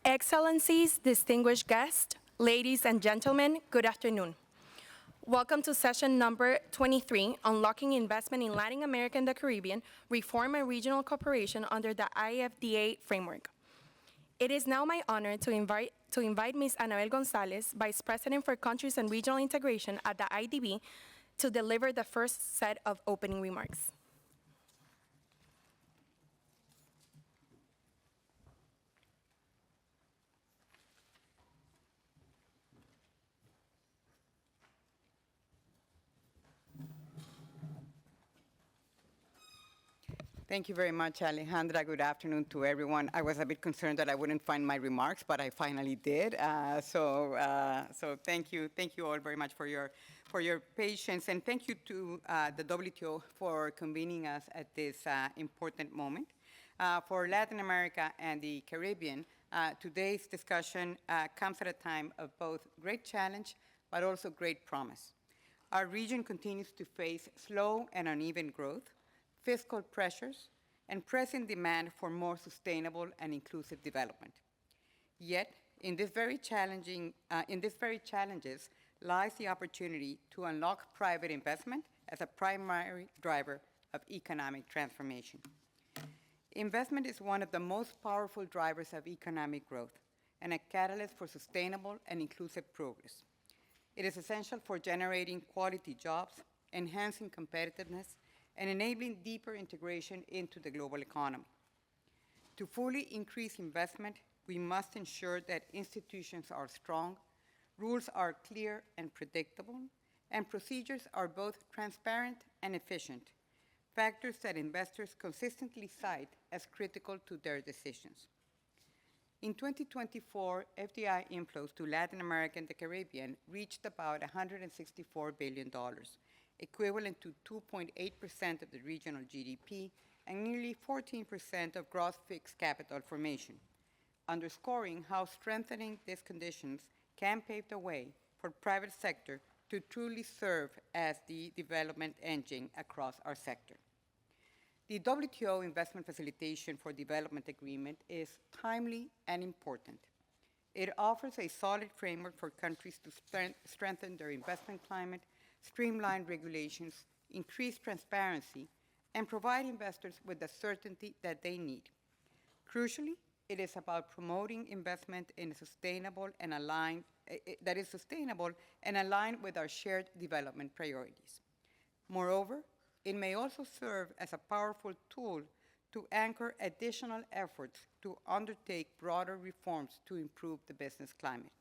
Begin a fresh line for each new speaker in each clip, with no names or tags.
Excellencies, distinguished guests, ladies and gentlemen, good afternoon. Welcome to session number 23, Unlocking Investment in Latin America and the Caribbean, Reform and Regional Cooperation under the IFDA framework. It is now my honor to invite Ms. Anabel Gonzalez, Vice President for Countries and Regional Integration at the IDB, to deliver the first set of opening remarks.
Thank you very much, Alejandra. Good afternoon to everyone. I was a bit concerned that I wouldn't find my remarks, but I finally did. So thank you all very much for your patience, and thank you to the WTO for convening us at this important moment. For Latin America and the Caribbean, today's discussion comes at a time of both great challenge, but also great promise. Our region continues to face slow and uneven growth, fiscal pressures, and pressing demand for more sustainable and inclusive development. Yet, in these very challenges lies the opportunity to unlock private investment as a primary driver of economic transformation. Investment is one of the most powerful drivers of economic growth and a catalyst for sustainable and inclusive progress. It is essential for generating quality jobs, enhancing competitiveness, and enabling deeper integration into the global economy. To fully increase investment, we must ensure that institutions are strong, rules are clear and predictable, and procedures are both transparent and efficient, factors that investors consistently cite as critical to their decisions. In 2024, FDI inflows to Latin America and the Caribbean reached about $164 billion, equivalent to 2.8% of the regional GDP and nearly 14% of gross fixed capital formation, underscoring how strengthening these conditions can pave the way for private sector to truly serve as the development engine across our sector. The WTO Investment Facilitation for Development Agreement is timely and important. It offers a solid framework for countries to strengthen their investment climate, streamline regulations, increase transparency, and provide investors with the certainty that they need. Crucially, it is about promoting investment in sustainable and aligned with our shared development priorities. Moreover, it may also serve as a powerful tool to anchor additional efforts to undertake broader reforms to improve the business climate.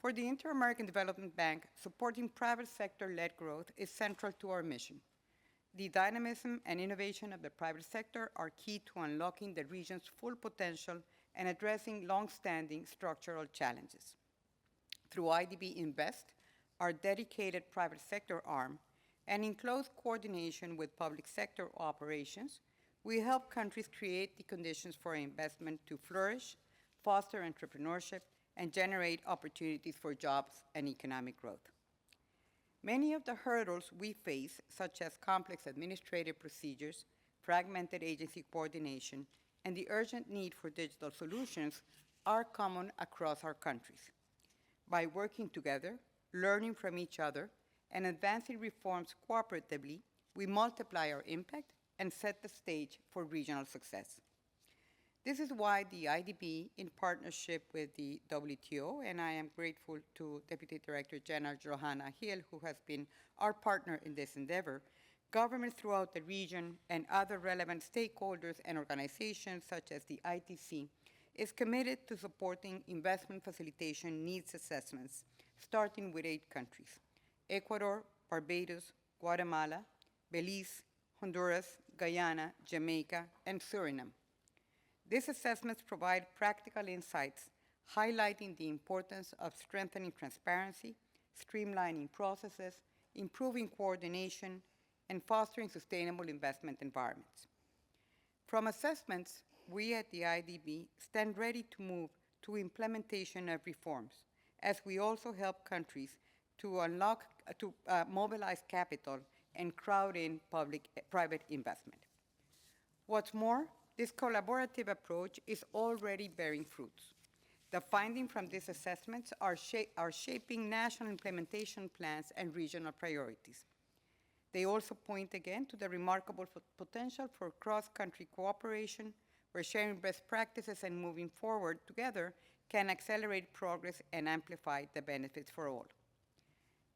For the Inter-American Development Bank, supporting private sector-led growth is central to our mission. The dynamism and innovation of the private sector are key to unlocking the region's full potential and addressing long-standing structural challenges. Through IDB Invest, our dedicated private sector arm, and in close coordination with public sector operations, we help countries create the conditions for investment to flourish, foster entrepreneurship, and generate opportunities for jobs and economic growth. Many of the hurdles we face, such as complex administrative procedures, fragmented agency coordination, and the urgent need for digital solutions, are common across our countries. By working together, learning from each other, and advancing reforms cooperatively, we multiply our impact and set the stage for regional success. This is why the IDB, in partnership with the WTO, and I am grateful to Deputy Director General Johanna Hill, who has been our partner in this endeavor, governments throughout the region and other relevant stakeholders and organizations such as the ITC, is committed to supporting investment facilitation needs assessments, starting with 8 countries: Ecuador, Barbados, Guatemala, Belize, Honduras, Guyana, Jamaica, and Suriname. These assessments provide practical insights, highlighting the importance of strengthening transparency, streamlining processes, improving coordination, and fostering sustainable investment environments. From assessments, we at the IDB stand ready to move to implementation of reforms, as we also help countries to mobilize capital and crowd in private investment. What's more, this collaborative approach is already bearing fruits. The findings from these assessments are shaping national implementation plans and regional priorities. They also point again to the remarkable potential for cross-country cooperation, where sharing best practices and moving forward together can accelerate progress and amplify the benefits for all.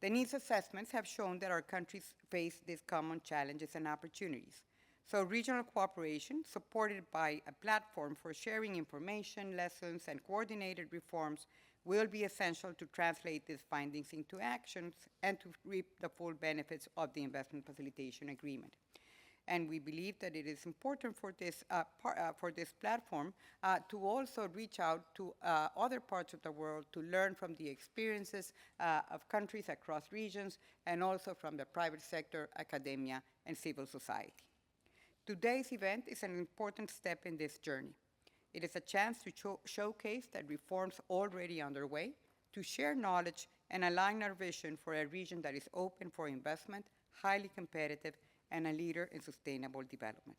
The needs assessments have shown that our countries face these common challenges and opportunities. So regional cooperation, supported by a platform for sharing information, lessons, and coordinated reforms, will be essential to translate these findings into actions and to reap the full benefits of the Investment Facilitation Agreement. And we believe that it is important for this platform to also reach out to other parts of the world to learn from the experiences of countries across regions and also from the private sector, academia, and civil society. Today's event is an important step in this journey. It is a chance to showcase the reforms already underway, to share knowledge and align our vision for a region that is open for investment, highly competitive, and a leader in sustainable development.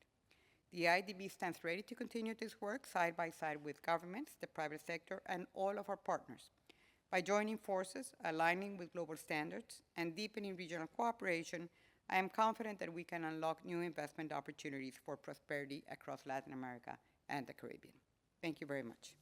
The IDB stands ready to continue this work side by side with governments, the private sector, and all of our partners. By joining forces, aligning with global standards, and deepening regional cooperation, I am confident that we can unlock new investment opportunities for prosperity across Latin America and the Caribbean. Thank you very much.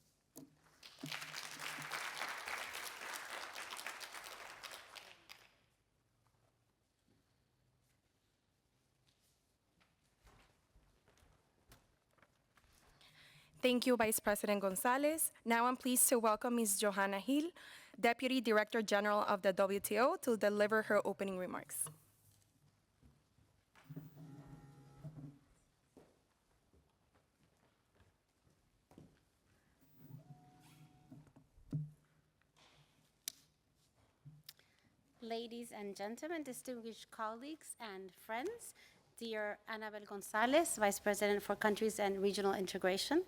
Thank you, Vice President Gonzalez. Now I'm pleased to welcome Ms. Johanna Hill, Deputy Director General of the WTO, to deliver her opening remarks.
Ladies and gentlemen, distinguished colleagues and friends, dear Anabel Gonzalez, Vice President for Countries and Regional Integration.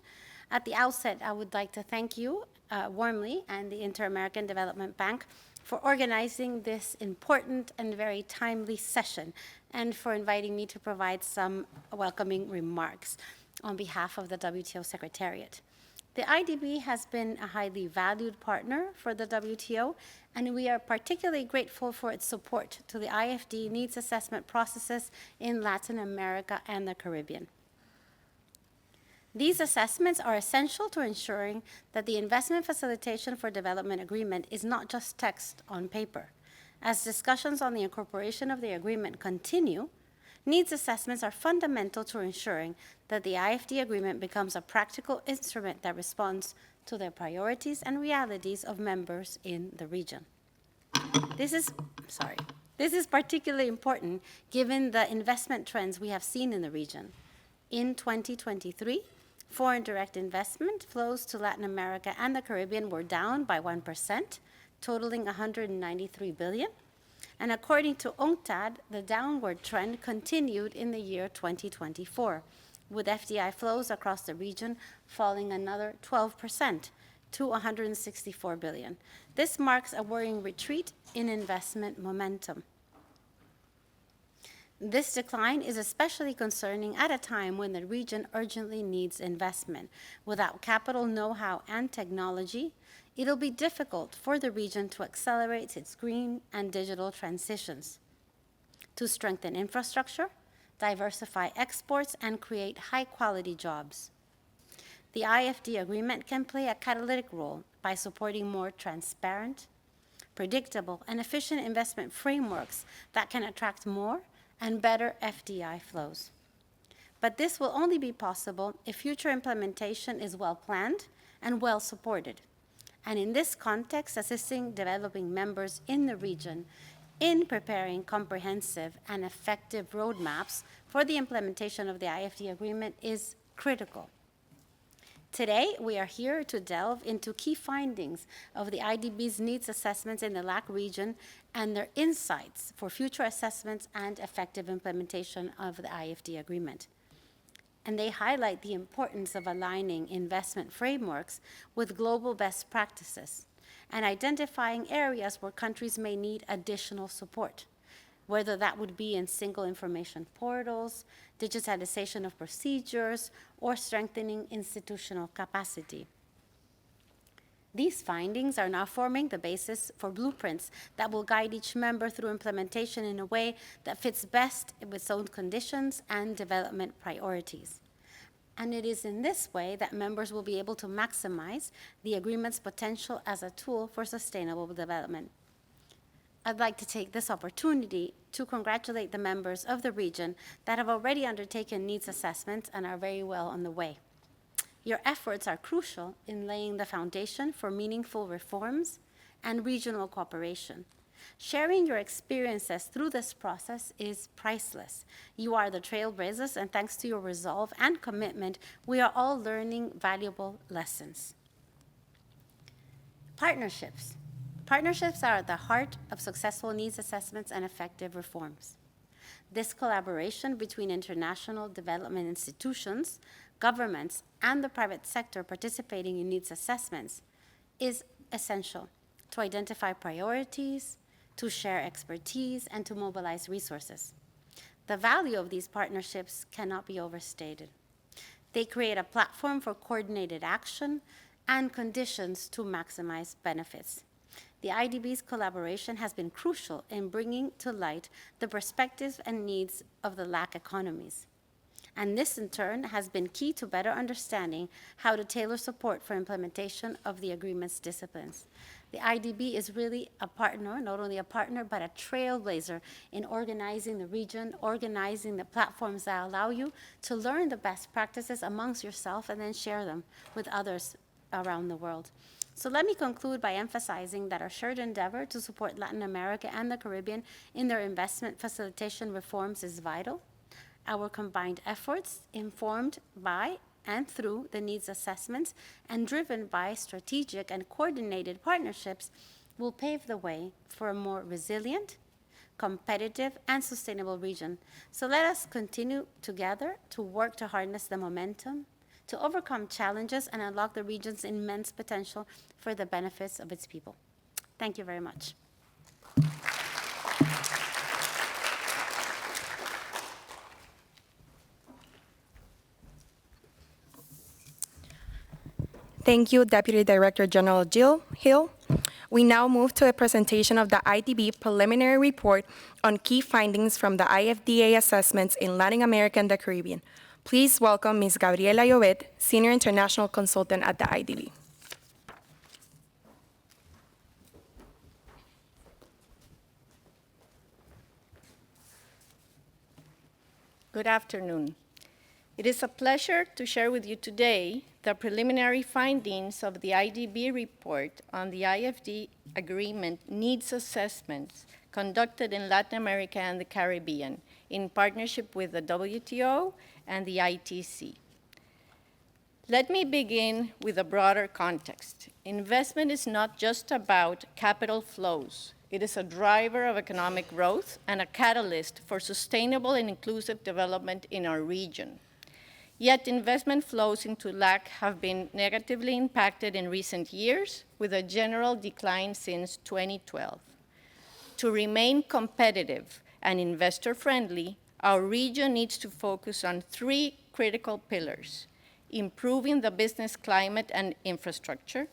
At the outset, I would like to thank you warmly and the Inter-American Development Bank for organizing this important and very timely session and for inviting me to provide some welcoming remarks on behalf of the WTO Secretariat. The IDB has been a highly valued partner for the WTO, and we are particularly grateful for its support to the IFD needs assessment processes in Latin America and the Caribbean. These assessments are essential to ensuring that the Investment Facilitation for Development Agreement is not just text on paper. As discussions on the incorporation of the agreement continue, needs assessments are fundamental to ensuring that the IFD agreement becomes a practical instrument that responds to the priorities and realities of members in the region. This is particularly important given the investment trends we have seen in the region. In 2023, foreign direct investment flows to Latin America and the Caribbean were down by 1%, totaling $193 billion. And according to UNCTAD, the downward trend continued in the year 2024, with FDI flows across the region falling another 12% to $164 billion. This marks a worrying retreat in investment momentum. This decline is especially concerning at a time when the region urgently needs investment. Without capital, know-how, and technology, it'll be difficult for the region to accelerate its green and digital transitions, to strengthen infrastructure, diversify exports, and create high-quality jobs. The IFD agreement can play a catalytic role by supporting more transparent, predictable, and efficient investment frameworks that can attract more and better FDI flows. But this will only be possible if future implementation is well planned and well supported. And in this context, assisting developing members in the region in preparing comprehensive and effective roadmaps for the implementation of the IFD agreement is critical. Today, we are here to delve into key findings of the IDB's needs assessments in the LAC region and their insights for future assessments and effective implementation of the IFD agreement. And they highlight the importance of aligning investment frameworks with global best practices and identifying areas where countries may need additional support, whether that would be in single information portals, digitalization of procedures, or strengthening institutional capacity. These findings are now forming the basis for blueprints that will guide each member through implementation in a way that fits best with its own conditions and development priorities. And it is in this way that members will be able to maximize the agreement's potential as a tool for sustainable development. I'd like to take this opportunity to congratulate the members of the region that have already undertaken needs assessments and are very well on the way. Your efforts are crucial in laying the foundation for meaningful reforms and regional cooperation. Sharing your experiences through this process is priceless. You are the trailblazers, and thanks to your resolve and commitment, we are all learning valuable lessons. Partnerships. Partnerships are at the heart of successful needs assessments and effective reforms. This collaboration between international development institutions, governments, and the private sector participating in needs assessments is essential to identify priorities, to share expertise, and to mobilize resources. The value of these partnerships cannot be overstated. They create a platform for coordinated action and conditions to maximize benefits. The IDB's collaboration has been crucial in bringing to light the perspectives and needs of the LAC economies. And this, in turn, has been key to better understanding how to tailor support for implementation of the agreement's disciplines. The IDB is really a partner, not only a partner, but a trailblazer in organizing the region, organizing the platforms that allow you to learn the best practices amongst yourself and then share them with others around the world. So let me conclude by emphasizing that our shared endeavor to support Latin America and the Caribbean in their investment facilitation reforms is vital. Our combined efforts, informed by and through the needs assessments and driven by strategic and coordinated partnerships, will pave the way for a more resilient, competitive, and sustainable region. So let us continue together to work to harness the momentum, to overcome challenges, and unlock the region's immense potential for the benefits of its people. Thank you very much.
Thank you, Deputy Director General Jill Hill. We now move to a presentation of the IDB preliminary report on key findings from the IFDA assessments in Latin America and the Caribbean. Please welcome Ms. Gabriela Llobet, Senior International Consultant at the IDB.
Good afternoon. It is a pleasure to share with you today the preliminary findings of the IDB report on the IFD agreement needs assessments conducted in Latin America and the Caribbean in partnership with the WTO and the ITC. Let me begin with a broader context. Investment is not just about capital flows. It is a driver of economic growth and a catalyst for sustainable and inclusive development in our region. Yet investment flows into LAC have been negatively impacted in recent years, with a general decline since 2012. To remain competitive and investor-friendly, our region needs to focus on three critical pillars: improving the business climate and infrastructure,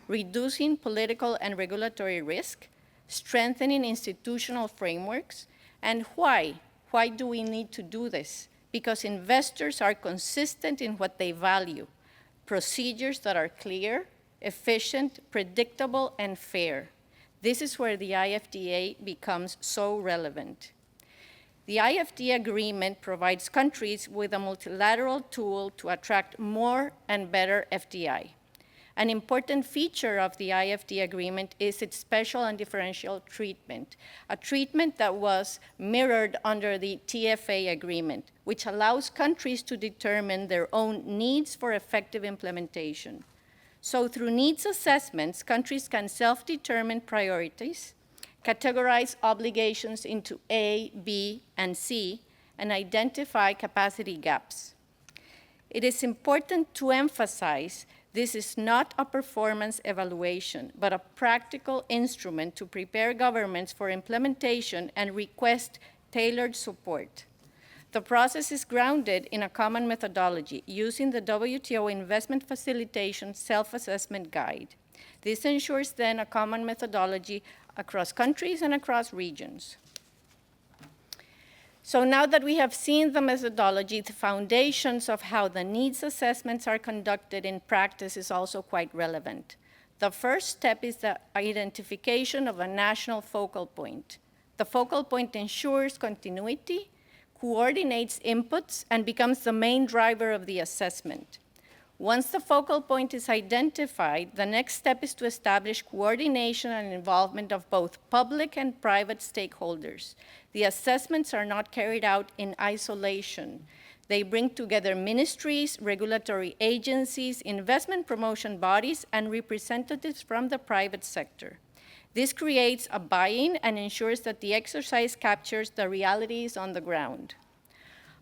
reducing political and regulatory risk, strengthening institutional frameworks. And why? Why do we need to do this? Because investors are consistent in what they value: procedures that are clear, efficient, predictable, and fair. This is where the IFDA becomes so relevant. The IFD agreement provides countries with a multilateral tool to attract more and better FDI. An important feature of the IFD agreement is its special and differential treatment, a treatment that was mirrored under the TFA agreement, which allows countries to determine their own needs for effective implementation. So through needs assessments, countries can self-determine priorities, categorize obligations into A, B, and C, and identify capacity gaps. It is important to emphasize this is not a performance evaluation, but a practical instrument to prepare governments for implementation and request tailored support. The process is grounded in a common methodology using the WTO Investment Facilitation Self-Assessment Guide. This ensures then a common methodology across countries and across regions. So now that we have seen the methodology, the foundations of how the needs assessments are conducted in practice is also quite relevant. The first step is the identification of a national focal point. The focal point ensures continuity, coordinates inputs, and becomes the main driver of the assessment. Once the focal point is identified, the next step is to establish coordination and involvement of both public and private stakeholders. The assessments are not carried out in isolation. They bring together ministries, regulatory agencies, investment promotion bodies, and representatives from the private sector. This creates a buy-in and ensures that the exercise captures the realities on the ground.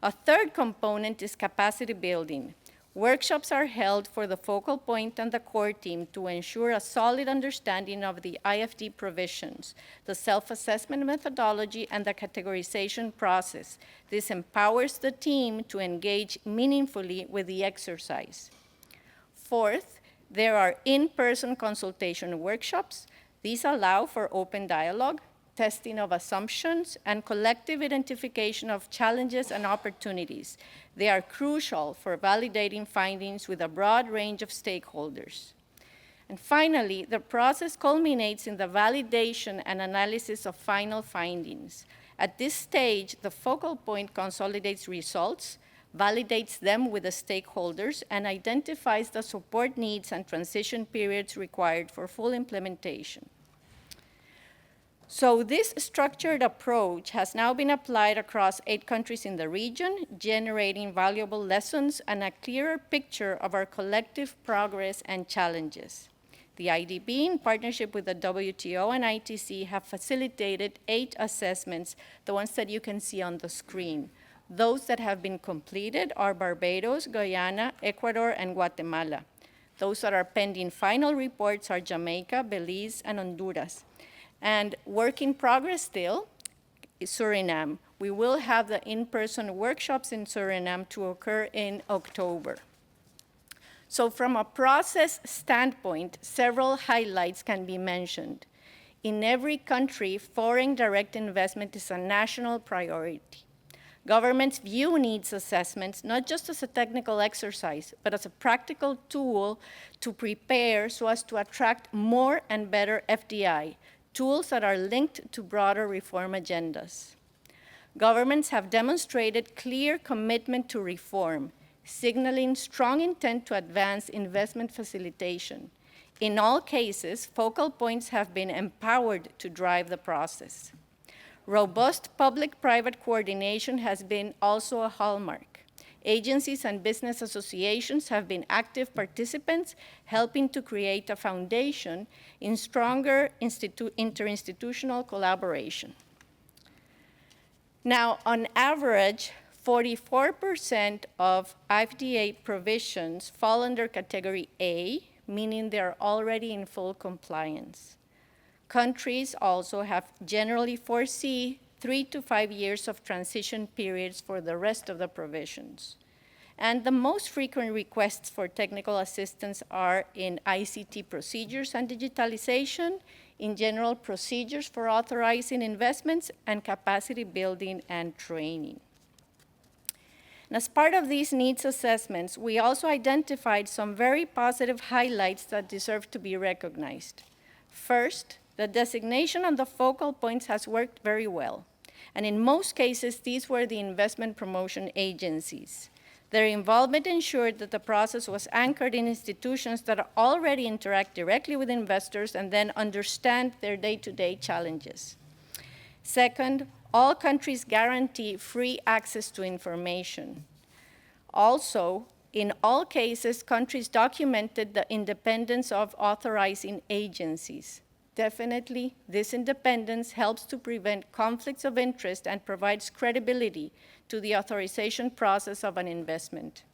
A third component is capacity building. Workshops are held for the focal point and the core team to ensure a solid understanding of the IFD provisions, the self-assessment methodology, and the categorization process. This empowers the team to engage meaningfully with the exercise. Fourth, there are in-person consultation workshops. These allow for open dialogue, testing of assumptions, and collective identification of challenges and opportunities. They are crucial for validating findings with a broad range of stakeholders. And finally, the process culminates in the validation and analysis of final findings. At this stage, the focal point consolidates results, validates them with the stakeholders, and identifies the support needs and transition periods required for full implementation. So this structured approach has now been applied across 8 countries in the region, generating valuable lessons and a clearer picture of our collective progress and challenges. The IDB, in partnership with the WTO and ITC, have facilitated 8 assessments, the ones that you can see on the screen. Those that have been completed are Barbados, Guyana, Ecuador, and Guatemala. Those that are pending final reports are Jamaica, Belize, and Honduras. And work in progress still is Suriname. We will have the in-person workshops in Suriname to occur in October. So from a process standpoint, several highlights can be mentioned. In every country, foreign direct investment is a national priority. Governments view needs assessments not just as a technical exercise, but as a practical tool to prepare so as to attract more and better FDI, tools that are linked to broader reform agendas. Governments have demonstrated clear commitment to reform, signaling strong intent to advance investment facilitation. In all cases, focal points have been empowered to drive the process. Robust public-private coordination has been also a hallmark. Agencies and business associations have been active participants, helping to create a foundation in stronger interinstitutional collaboration. Now, on average, 44% of IFDA provisions fall under category A, meaning they're already in full compliance. Countries also have generally foresee 3 to 5 years of transition periods for the rest of the provisions. And the most frequent requests for technical assistance are in ICT procedures and digitalization, in general procedures for authorizing investments, and capacity building and training. And as part of these needs assessments, we also identified some very positive highlights that deserve to be recognized. First, the designation on the focal points has worked very well. And in most cases, these were the investment promotion agencies. Their involvement ensured that the process was anchored in institutions that already interact directly with investors and then understand their day-to-day challenges. Second, all countries guarantee free access to information. Also, in all cases, countries documented the independence of authorizing agencies. Definitely, this independence helps to prevent conflicts of interest and provides credibility to the authorization process of an investment.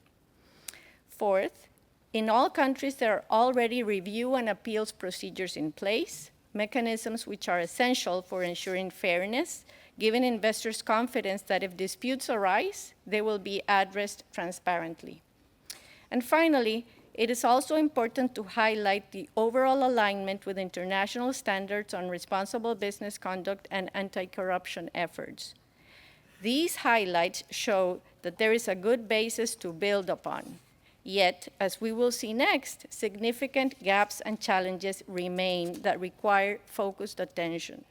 Fourth, in all countries, there are already review and appeals procedures in place, mechanisms which are essential for ensuring fairness, giving investors confidence that if disputes arise, they will be addressed transparently. And finally, It is also important to highlight the overall alignment with international standards on responsible business conduct and anti-corruption efforts. These highlights show that there is a good basis to build upon. Yet, as we will see next, significant gaps and challenges remain that require focused attention.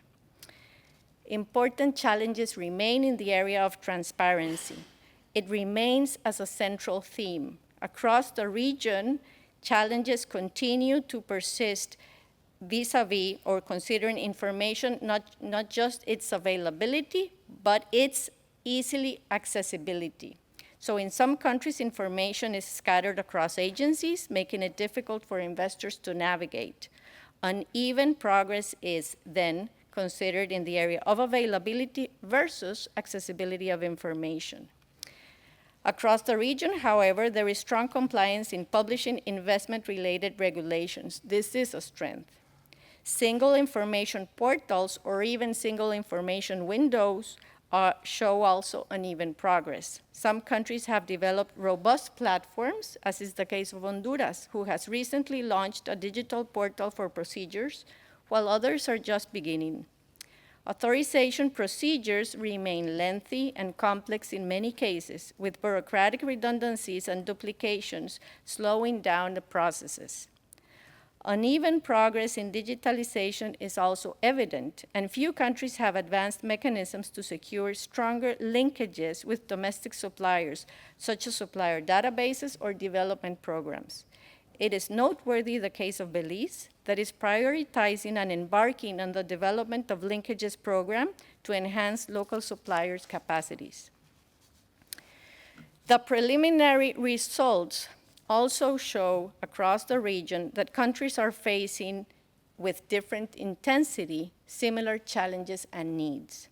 Important challenges remain in the area of transparency. It remains as a central theme. Across the region, challenges continue to persist vis-a-vis or considering information, not just its availability, but its easily accessibility. So in some countries, information is scattered across agencies, making it difficult for investors to navigate. Uneven progress is then considered in the area of availability versus accessibility of information. Across the region, however, there is strong compliance in publishing investment-related regulations. This is a strength. Single information portals or even single information windows show also uneven progress. Some countries have developed robust platforms, as is the case of Honduras, who has recently launched a digital portal for procedures, while others are just beginning. Authorization procedures remain lengthy and complex in many cases, with bureaucratic redundancies and duplications slowing down the processes. Uneven progress in digitalization is also evident, and few countries have advanced mechanisms to secure stronger linkages with domestic suppliers, such as supplier databases or development programs. It is noteworthy the case of Belize that is prioritizing and embarking on the development of linkages program to enhance local suppliers' capacities. The preliminary results also show across the region that countries are facing with different intensity similar challenges and needs.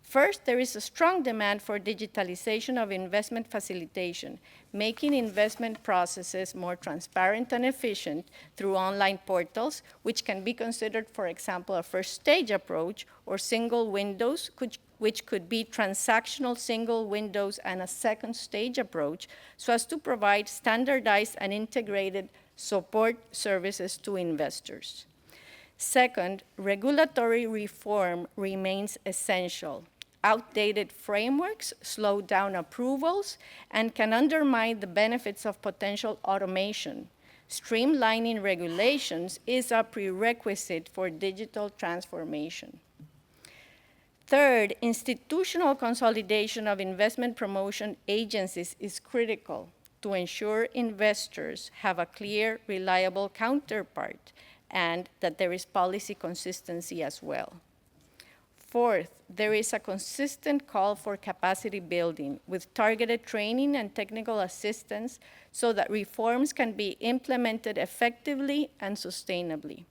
First, there is a strong demand for digitalization of investment facilitation, making investment processes more transparent and efficient through online portals, which can be considered, for example, a first stage approach, or single windows, which could be transactional single windows and a second stage approach, so as to provide standardized and integrated support services to investors. Second, regulatory reform remains essential. Outdated frameworks slow down approvals and can undermine the benefits of potential automation. Streamlining regulations is a prerequisite for digital transformation. Third, institutional consolidation of investment promotion agencies is critical to ensure investors have a clear, reliable counterpart and that there is policy consistency as well. Fourth, there is a consistent call for capacity building with targeted training and technical assistance so that reforms can be implemented effectively and sustainably.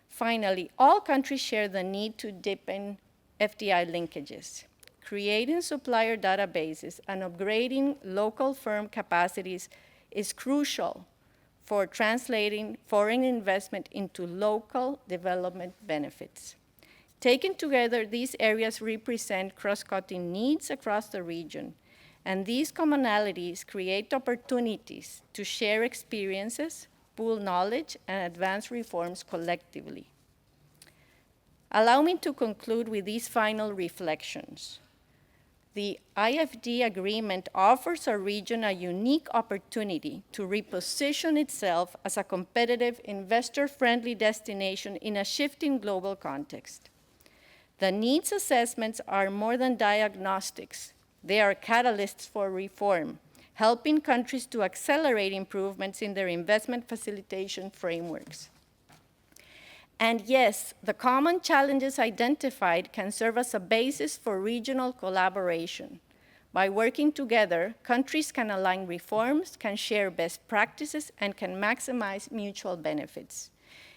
Finally, all countries share the need to deepen FDI linkages. Creating supplier databases and upgrading local firm capacities is crucial for translating foreign investment into local development benefits. Taken together, these areas represent cross-cutting needs across the region, and these commonalities create opportunities to share experiences, pool knowledge, and advance reforms collectively. Allow me to conclude with these final reflections. The IFD agreement offers our region a unique opportunity to reposition itself as a competitive, investor-friendly destination in a shifting global context. The needs assessments are more than diagnostics. They are catalysts for reform, helping countries to accelerate improvements in their investment facilitation frameworks. And yes, the common challenges identified can serve as a basis for regional collaboration. By working together, countries can align reforms, can share best practices, and can maximize mutual benefits.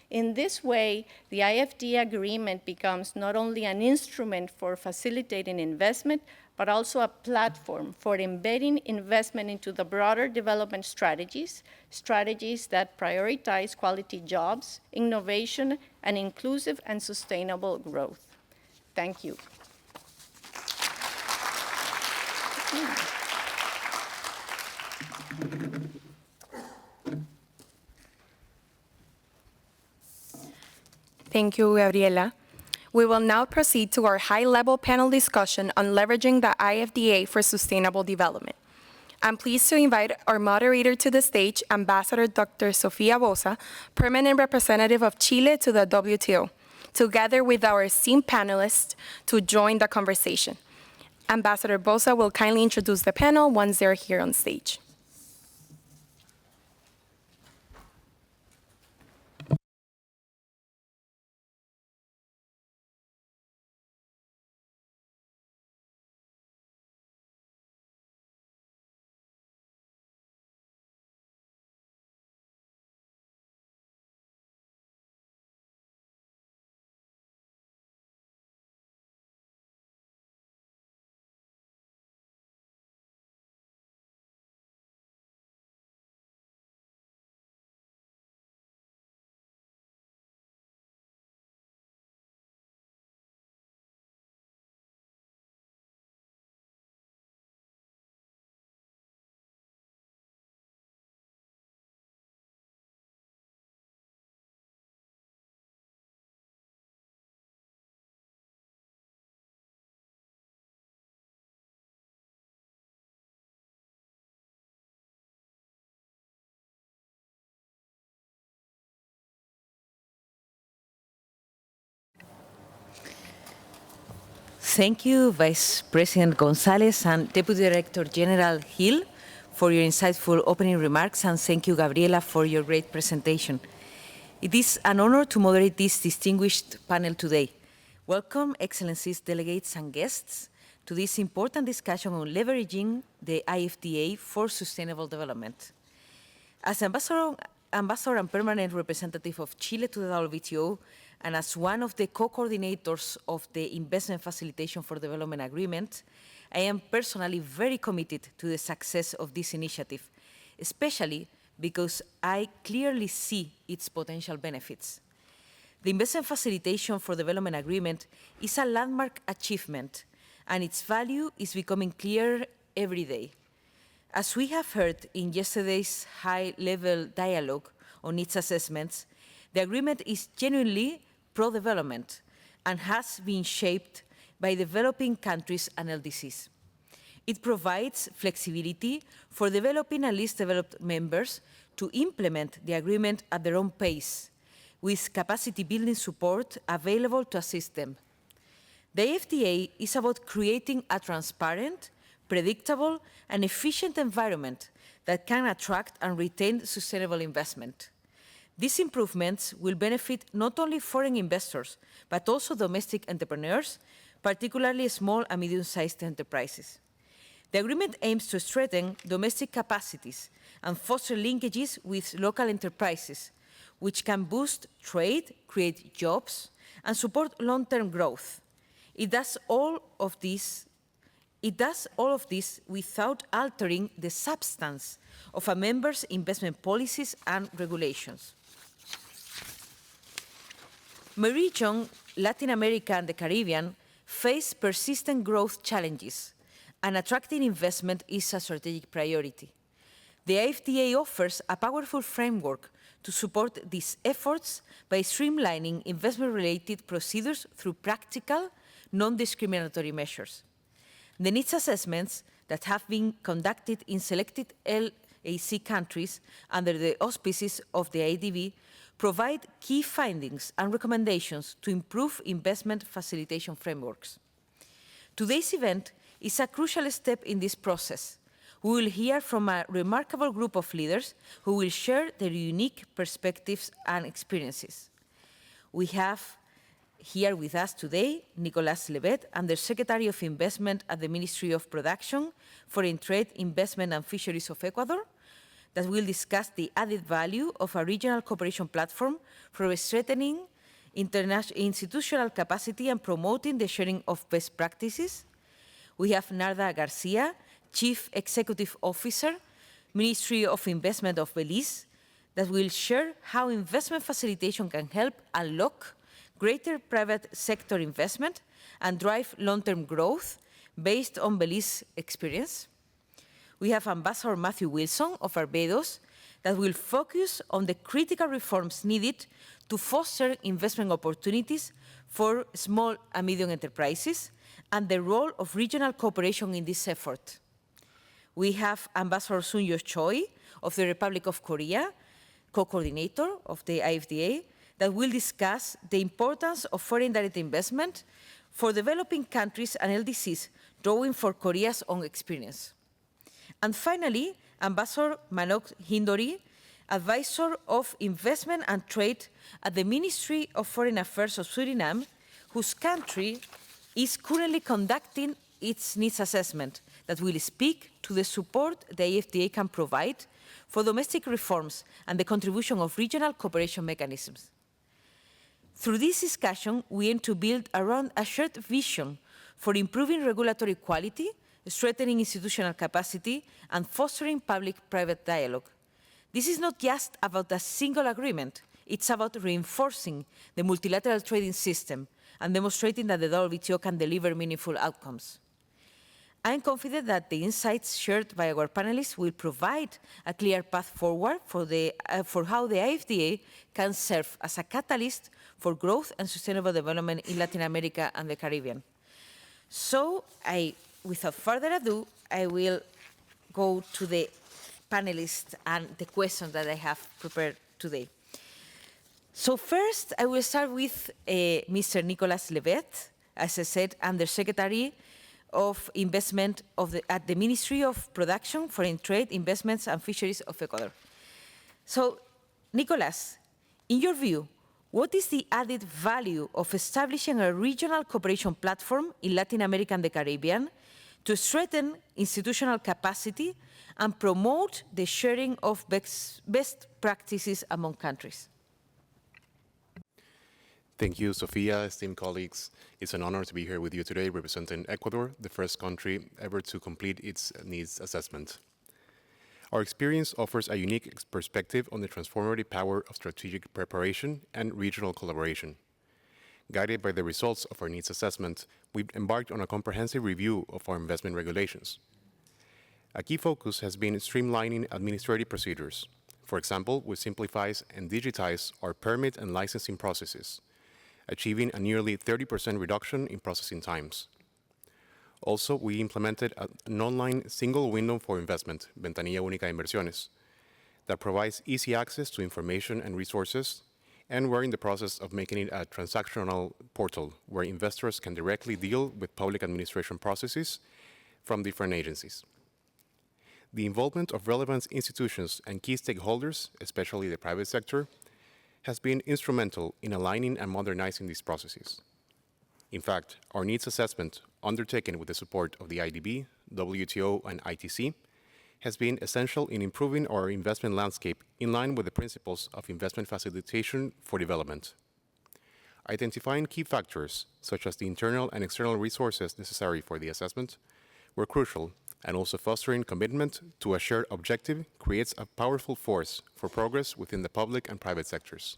In this way, the IFD agreement becomes not only an instrument for facilitating investment, but also a platform for embedding investment into the broader development strategies that prioritize quality jobs, innovation, and inclusive and sustainable growth. Thank you.
Thank you, Gabriela. We will now proceed to our high-level panel discussion on leveraging the IFDA for sustainable development. I'm pleased to invite our moderator to the stage, Ambassador Dr. Sofia Bosa, Permanent Representative of Chile to the WTO, together with our esteemed panelists to join the conversation. Ambassador Bosa will kindly introduce the panel once they're here on stage.
Thank you, Vice President Gonzalez and Deputy Director General Hill, for your insightful opening remarks, and thank you, Gabriela, for your great presentation. It is an honor to moderate this distinguished panel today. Welcome, Excellencies, delegates, and guests, to this important discussion on leveraging the IFDA for sustainable development. As Ambassador and Permanent Representative of Chile to the WTO, and as one of the co-coordinators of the Investment Facilitation for Development Agreement, I am personally very committed to the success of this initiative, especially because I clearly see its potential benefits. The Investment Facilitation for Development Agreement is a landmark achievement, and its value is becoming clearer every day. As we have heard in yesterday's high-level dialogue on its assessments, the agreement is genuinely pro-development and has been shaped by developing countries and LDCs. It provides flexibility for developing and least developed members to implement the agreement at their own pace, with capacity building support available to assist them. The FDA is about creating a transparent, predictable, and efficient environment that can attract and retain sustainable investment. These improvements will benefit not only foreign investors, but also domestic entrepreneurs, particularly small and medium-sized enterprises. The agreement aims to strengthen domestic capacities and foster linkages with local enterprises, which can boost trade, create jobs, and support long-term growth. It does all of this without altering the substance of a member's investment policies and regulations. My region, Latin America and the Caribbean, face persistent growth challenges, and attracting investment is a strategic priority. The IFDA offers a powerful framework to support these efforts by streamlining investment-related procedures through practical, non-discriminatory measures. The needs assessments that have been conducted in selected LAC countries under the auspices of the IDB provide key findings and recommendations to improve investment facilitation frameworks. Today's event is a crucial step in this process. We will hear from a remarkable group of leaders who will share their unique perspectives and experiences. We have here with us today Nicolas Levet, Undersecretary of Investment at the Ministry of Production, Foreign Trade, Investment and Fisheries of Ecuador, that will discuss the added value of a regional cooperation platform for strengthening institutional capacity and promoting the sharing of best practices. We have Narda Garcia, Chief Executive Officer, Ministry of Investment of Belize, that will share how investment facilitation can help unlock greater private sector investment and drive long-term growth based on Belize's experience. We have Ambassador Matthew Wilson of Barbados, that will focus on the critical reforms needed to foster investment opportunities for small and medium enterprises and the role of regional cooperation in this effort. We have Ambassador Sun-Yo Choi of the Republic of Korea, co-coordinator of the IFDA, that will discuss the importance of foreign direct investment for developing countries and LDCs, drawing for Korea's own experience. And finally, Ambassador Manok Hindori, Advisor of Investment and Trade at the Ministry of Foreign Affairs of Suriname, whose country is currently conducting its needs assessment that will speak to the support the IFDA can provide for domestic reforms and the contribution of regional cooperation mechanisms. Through this discussion, we aim to build around a shared vision for improving regulatory quality, strengthening institutional capacity, and fostering public-private dialogue. This is not just about a single agreement. It's about reinforcing the multilateral trading system and demonstrating that the WTO can deliver meaningful outcomes. I am confident that the insights shared by our panelists will provide a clear path forward for how the IFDA can serve as a catalyst for growth and sustainable development in Latin America and the Caribbean. So, without further ado, I will go to the panelists and the questions that I have prepared today. So first, I will start with Mr. Nicolas Levet, as I said, Undersecretary of Investment at the Ministry of Production, Foreign Trade, Investments and Fisheries of Ecuador. So, Nicolas, in your view, what is the added value of establishing a regional cooperation platform in Latin America and the Caribbean to strengthen institutional capacity and promote the sharing of best practices among countries?
Thank you, Sofia, esteemed colleagues. It's an honor to be here with you today representing Ecuador, the first country ever to complete its needs assessment. Our experience offers a unique perspective on the transformative power of strategic preparation and regional collaboration. Guided by the results of our needs assessment, we've embarked on a comprehensive review of our investment regulations. A key focus has been streamlining administrative procedures. For example, we simplify and digitize our permit and licensing processes, achieving a nearly 30% reduction in processing times. Also, we implemented an online single window for investment, Ventanilla Única de Inversiones, that provides easy access to information and resources, and we're in the process of making it a transactional portal where investors can directly deal with public administration processes from different agencies. The involvement of relevant institutions and key stakeholders, especially the private sector, has been instrumental in aligning and modernizing these processes. In fact, our needs assessment, undertaken with the support of the IDB, WTO, and ITC, has been essential in improving our investment landscape in line with the principles of investment facilitation for development. Identifying key factors, such as the internal and external resources necessary for the assessment, were crucial, and also fostering commitment to a shared objective creates a powerful force for progress within the public and private sectors.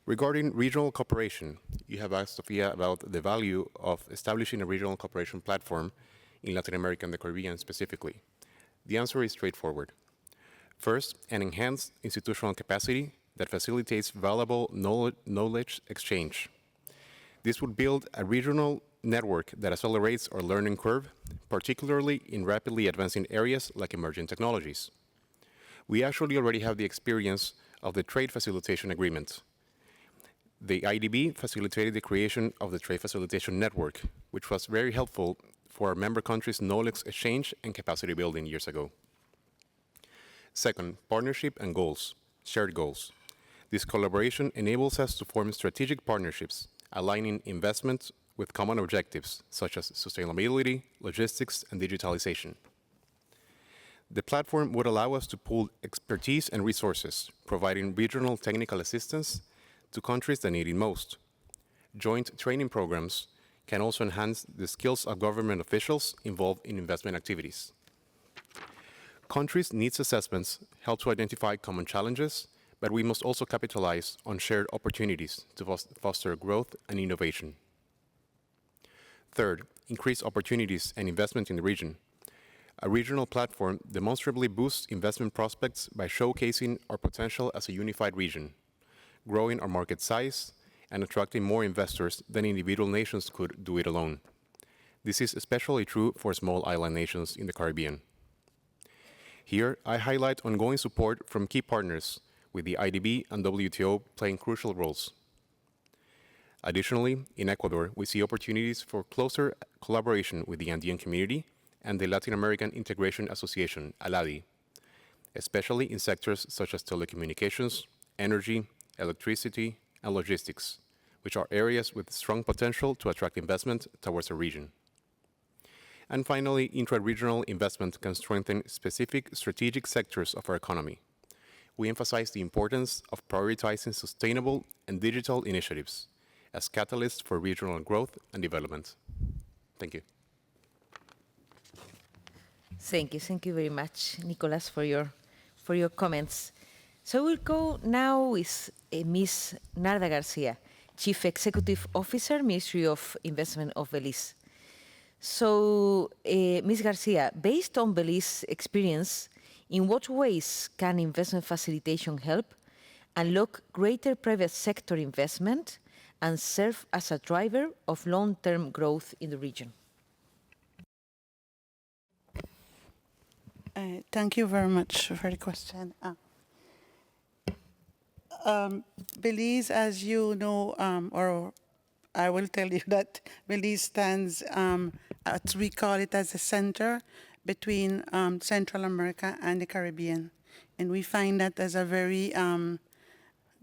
Regarding regional cooperation, you have asked Sofia about the value of establishing a regional cooperation platform in Latin America and the Caribbean specifically. The answer is straightforward. First, an enhanced institutional capacity that facilitates valuable knowledge exchange. This would build a regional network that accelerates our learning curve, particularly in rapidly advancing areas like emerging technologies. We actually already have the experience of the Trade Facilitation Agreement. The IDB facilitated the creation of the Trade Facilitation Network, which was very helpful for our member countries' knowledge exchange and capacity building years ago. Second, partnership and goals, shared goals. This collaboration enables us to form strategic partnerships, aligning investments with common objectives, such as sustainability, logistics, and digitalization. The platform would allow us to pool expertise and resources, providing regional technical assistance to countries that need it most. Joint training programs can also enhance the skills of government officials involved in investment activities. Countries' needs assessments help to identify common challenges, but we must also capitalize on shared opportunities to foster growth and innovation. Third, increase opportunities and investment in the region. A regional platform demonstrably boosts investment prospects by showcasing our potential as a unified region, growing our market size, and attracting more investors than individual nations could do it alone. This is especially true for small island nations in the Caribbean. Here, I highlight ongoing support from key partners, with the IDB and WTO playing crucial roles. Additionally, in Ecuador, we see opportunities for closer collaboration with the Andean community and the Latin American Integration Association, ALADI, especially in sectors such as telecommunications, energy, electricity, and logistics, which are areas with strong potential to attract investment towards the region. And finally, intra-regional investment can strengthen specific strategic sectors of our economy. We emphasize the importance of prioritizing sustainable and digital initiatives as catalysts for regional growth and development. Thank you.
Thank you very much, Nicolas, for your comments. So we'll go now with Ms. Narda Garcia, Chief Executive Officer, Ministry of Investment of Belize. So, Ms. Garcia, based on Belize's experience, in what ways can investment facilitation help unlock greater private sector investment and serve as a driver of long-term growth in the region?
Thank you very much for the question. Belize, as you know, or I will tell you that Belize stands, we call it as a center between Central America and the Caribbean. And we find that as a very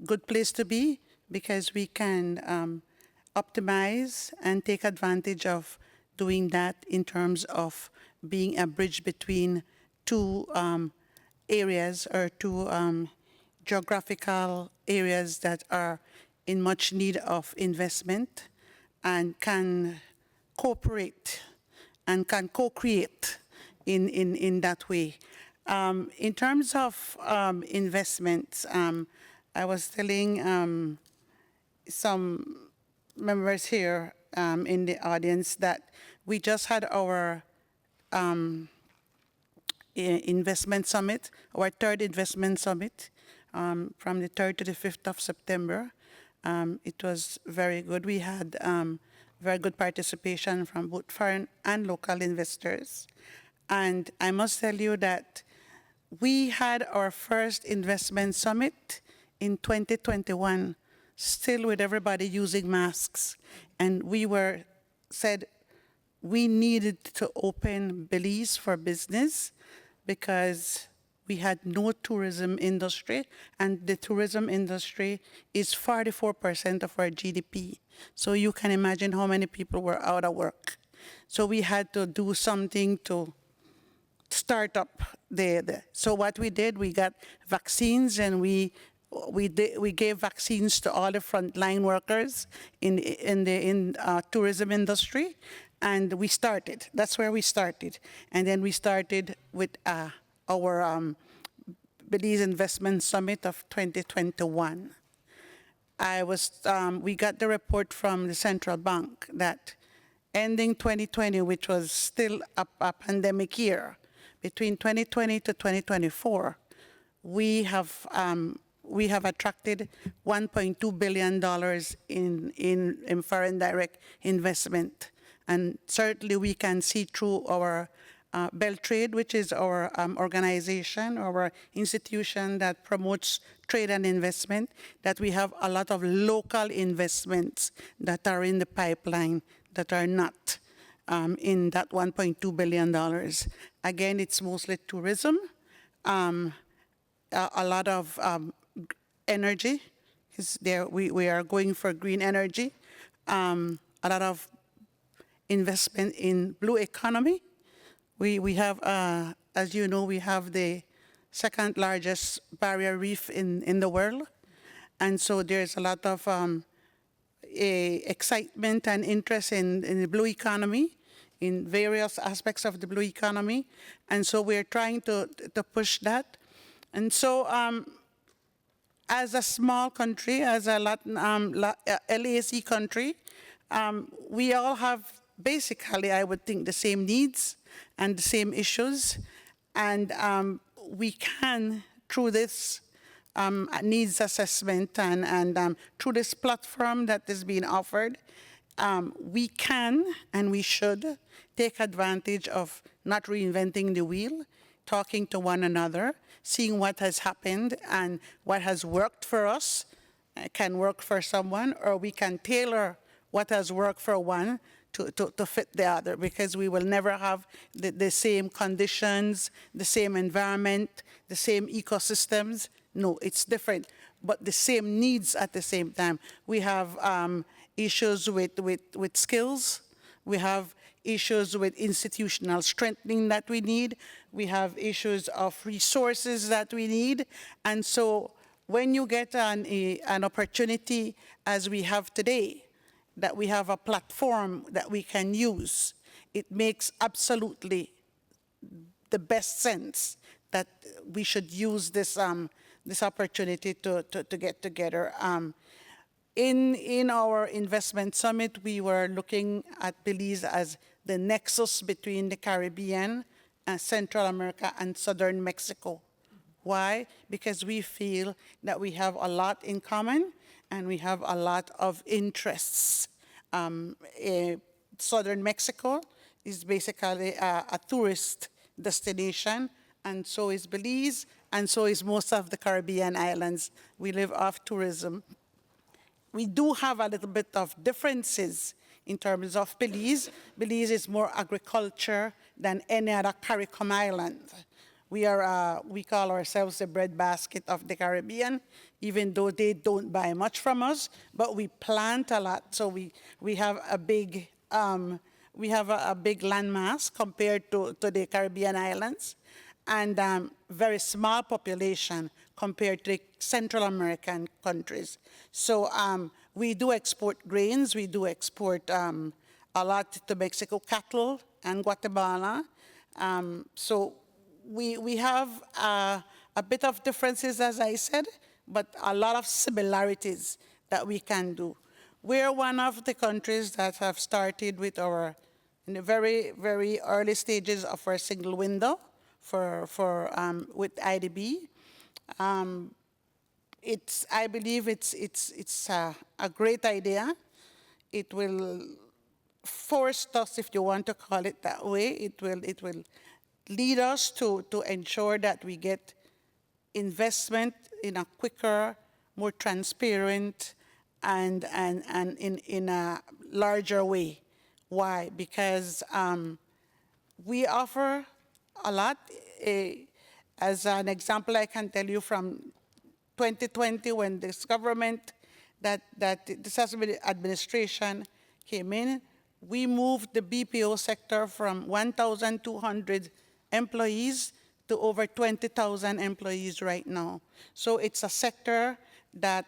good place to be because we can optimize and take advantage of doing that in terms of being a bridge between two areas or two geographical areas that are in much need of investment and can cooperate and can co-create in that way. In terms of investments, I was telling some members here in the audience that we just had our investment summit, our third investment summit, from the 3rd to the 5th of September. It was very good. We had very good participation from both foreign and local investors. And I must tell you that we had our first investment summit in 2021, still with everybody using masks. And we said we needed to open Belize for business because we had no tourism industry, and the tourism industry is 44% of our GDP. So you can imagine how many people were out of work. So we had to do something to start up so what we did, we got vaccines, and we gave vaccines to all the frontline workers in the tourism industry, and we started. That's where we started, and then we started with our Belize Investment Summit of 2021. We got the report from the central bank that ending 2020, which was still a pandemic year, between 2020 to 2024, we have attracted $1.2 billion in foreign direct investment. And certainly we can see through our Beltrade, which is our organization, our institution that promotes trade and investment, that we have a lot of local investments that are in the pipeline that are not in that $1.2 billion. Again, it's mostly tourism, a lot of energy, because we are going for green energy, a lot of investment in blue economy. We have, as you know, we have the second largest barrier reef in the world. And so there's a lot of excitement and interest in the blue economy, in various aspects of the blue economy. And so we're trying to push that. And so as a small country, as a Latin LAC country, we all have basically, I would think, the same needs and the same issues. And we can, through this needs assessment and through this platform that is being offered, we can and we should take advantage of not reinventing the wheel, talking to one another, seeing what has happened and what has worked for us can work for someone, or we can tailor what has worked for one to fit the other, because we will never have the same conditions, the same environment, the same ecosystems. No, it's different, but the same needs at the same time. We have issues with skills. We have issues with institutional strengthening that we need. We have issues of resources that we need. And so when you get an opportunity, as we have today, that we have a platform that we can use, it makes absolutely the best sense that we should use this, this opportunity to get together. In our investment summit, we were looking at Belize as the nexus between the Caribbean and Central America and Southern Mexico. Why? Because we feel that we have a lot in common and we have a lot of interests. Southern Mexico is basically a tourist destination, and so is Belize, and so is most of the Caribbean islands. We live off tourism. We do have a little bit of differences in terms of Belize. Belize is more agriculture than any other CARICOM island. We call ourselves the breadbasket of the Caribbean, even though they don't buy much from us, but we plant a lot. So we have a big landmass compared to the Caribbean islands, and very small population compared to the Central American countries. So we do export grains. We do export a lot to Mexico, cattle, and Guatemala. So we have a bit of differences, as I said, but a lot of similarities that we can do. We're one of the countries that have started with in the very, very early stages of our single window with IDB. I believe it's a great idea. It will force us, if you want to call it that way. It will lead us to ensure that we get investment in a quicker, more transparent, and in a larger way. Why? Because we offer a lot. As an example, I can tell you from 2020, when this government, this administration came in, we moved the BPO sector from 1,200 employees to over 20,000 employees right now. So it's a sector that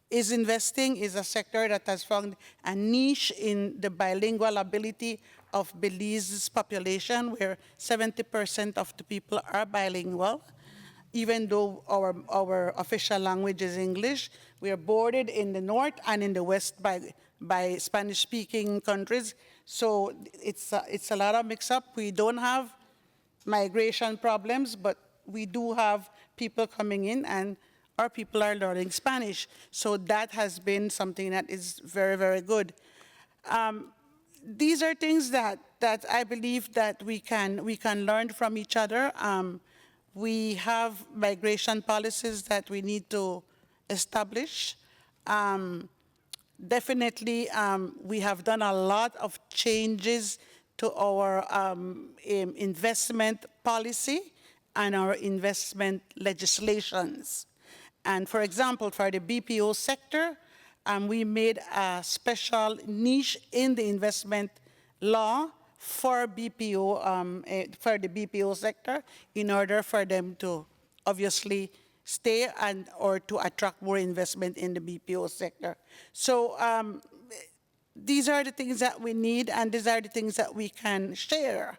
is investing, is a sector that has found a niche in the bilingual ability of Belize's population, where 70% of the people are bilingual. Even though our official language is English, we are bordered in the north and in the west by Spanish-speaking countries. So it's a lot of mix-up. We don't have migration problems, but we do have people coming in, and our people are learning Spanish. So that has been something that is very, very good. These are things that I believe that we can learn from each other. We have migration policies that we need to establish. Definitely, we have done a lot of changes to our investment policy and our investment legislations. And for example, for the BPO sector, we made a special niche in the investment law for BPO, for the BPO sector, in order for them to obviously stay or to attract more investment in the BPO sector. So these are the things that we need, and these are the things that we can share.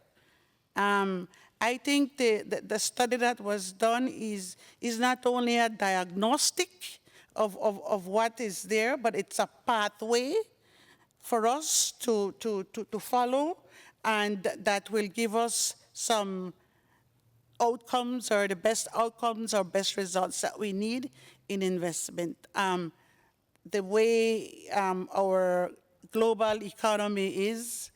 I think the study that was done is not only a diagnostic of what is there, but it's a pathway for us to follow, and that will give us some outcomes, or the best outcomes or best results that we need in investment. The way our global economy is,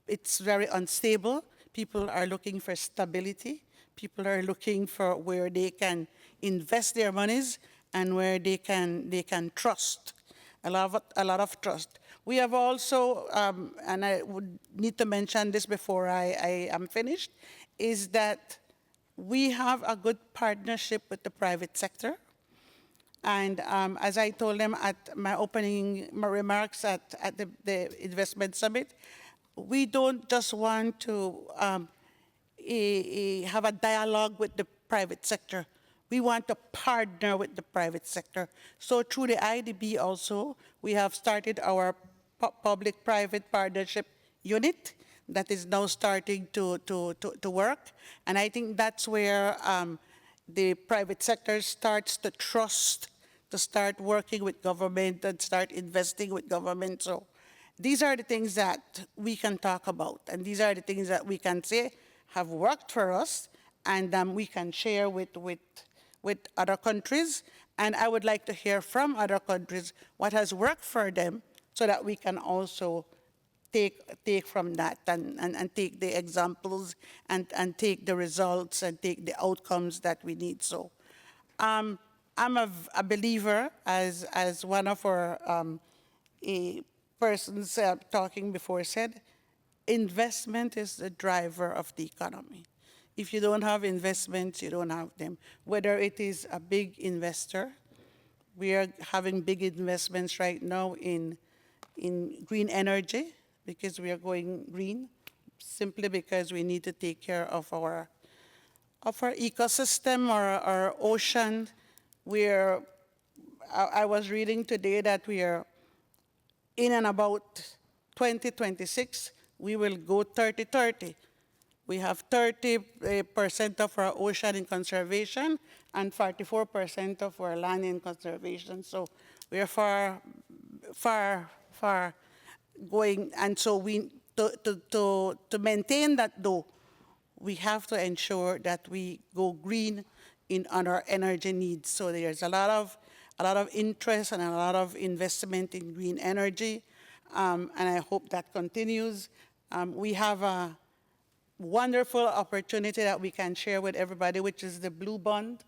it's very unstable. People are looking for stability. People are looking for where they can invest their monies and where they can trust, a lot of trust. We have also, and I would need to mention this before I am finished, is that we have a good partnership with the private sector. And as I told them at my opening remarks at the Investment Summit, we don't just want to have a dialogue with the private sector. We want to partner with the private sector. So through the IDB also, we have started our public-private partnership unit that is now starting to work. And I think that's where the private sector starts to trust, to start working with government and start investing with government. So these are the things that we can talk about, and these are the things that we can say have worked for us, and we can share with other countries. And I would like to hear from other countries what has worked for them, so that we can also take from that and take the examples and take the results and take the outcomes that we need. So I'm a believer, as one of our persons talking before said, investment is the driver of the economy. If you don't have investments, you don't have them. Whether it is a big investor, we are having big investments right now in green energy, because we are going green, simply because we need to take care of our ecosystem, our ocean. I was reading today that we are in and about 2026, we will go 30-30. We have 30% of our ocean in conservation and 44% of our land in conservation. So we are far going, and so we to maintain that though, we have to ensure that we go green on our energy needs. So there's a lot of interest and a lot of investment in green energy, and I hope that continues. We have a wonderful opportunity that we can share with everybody, which is the blue bond,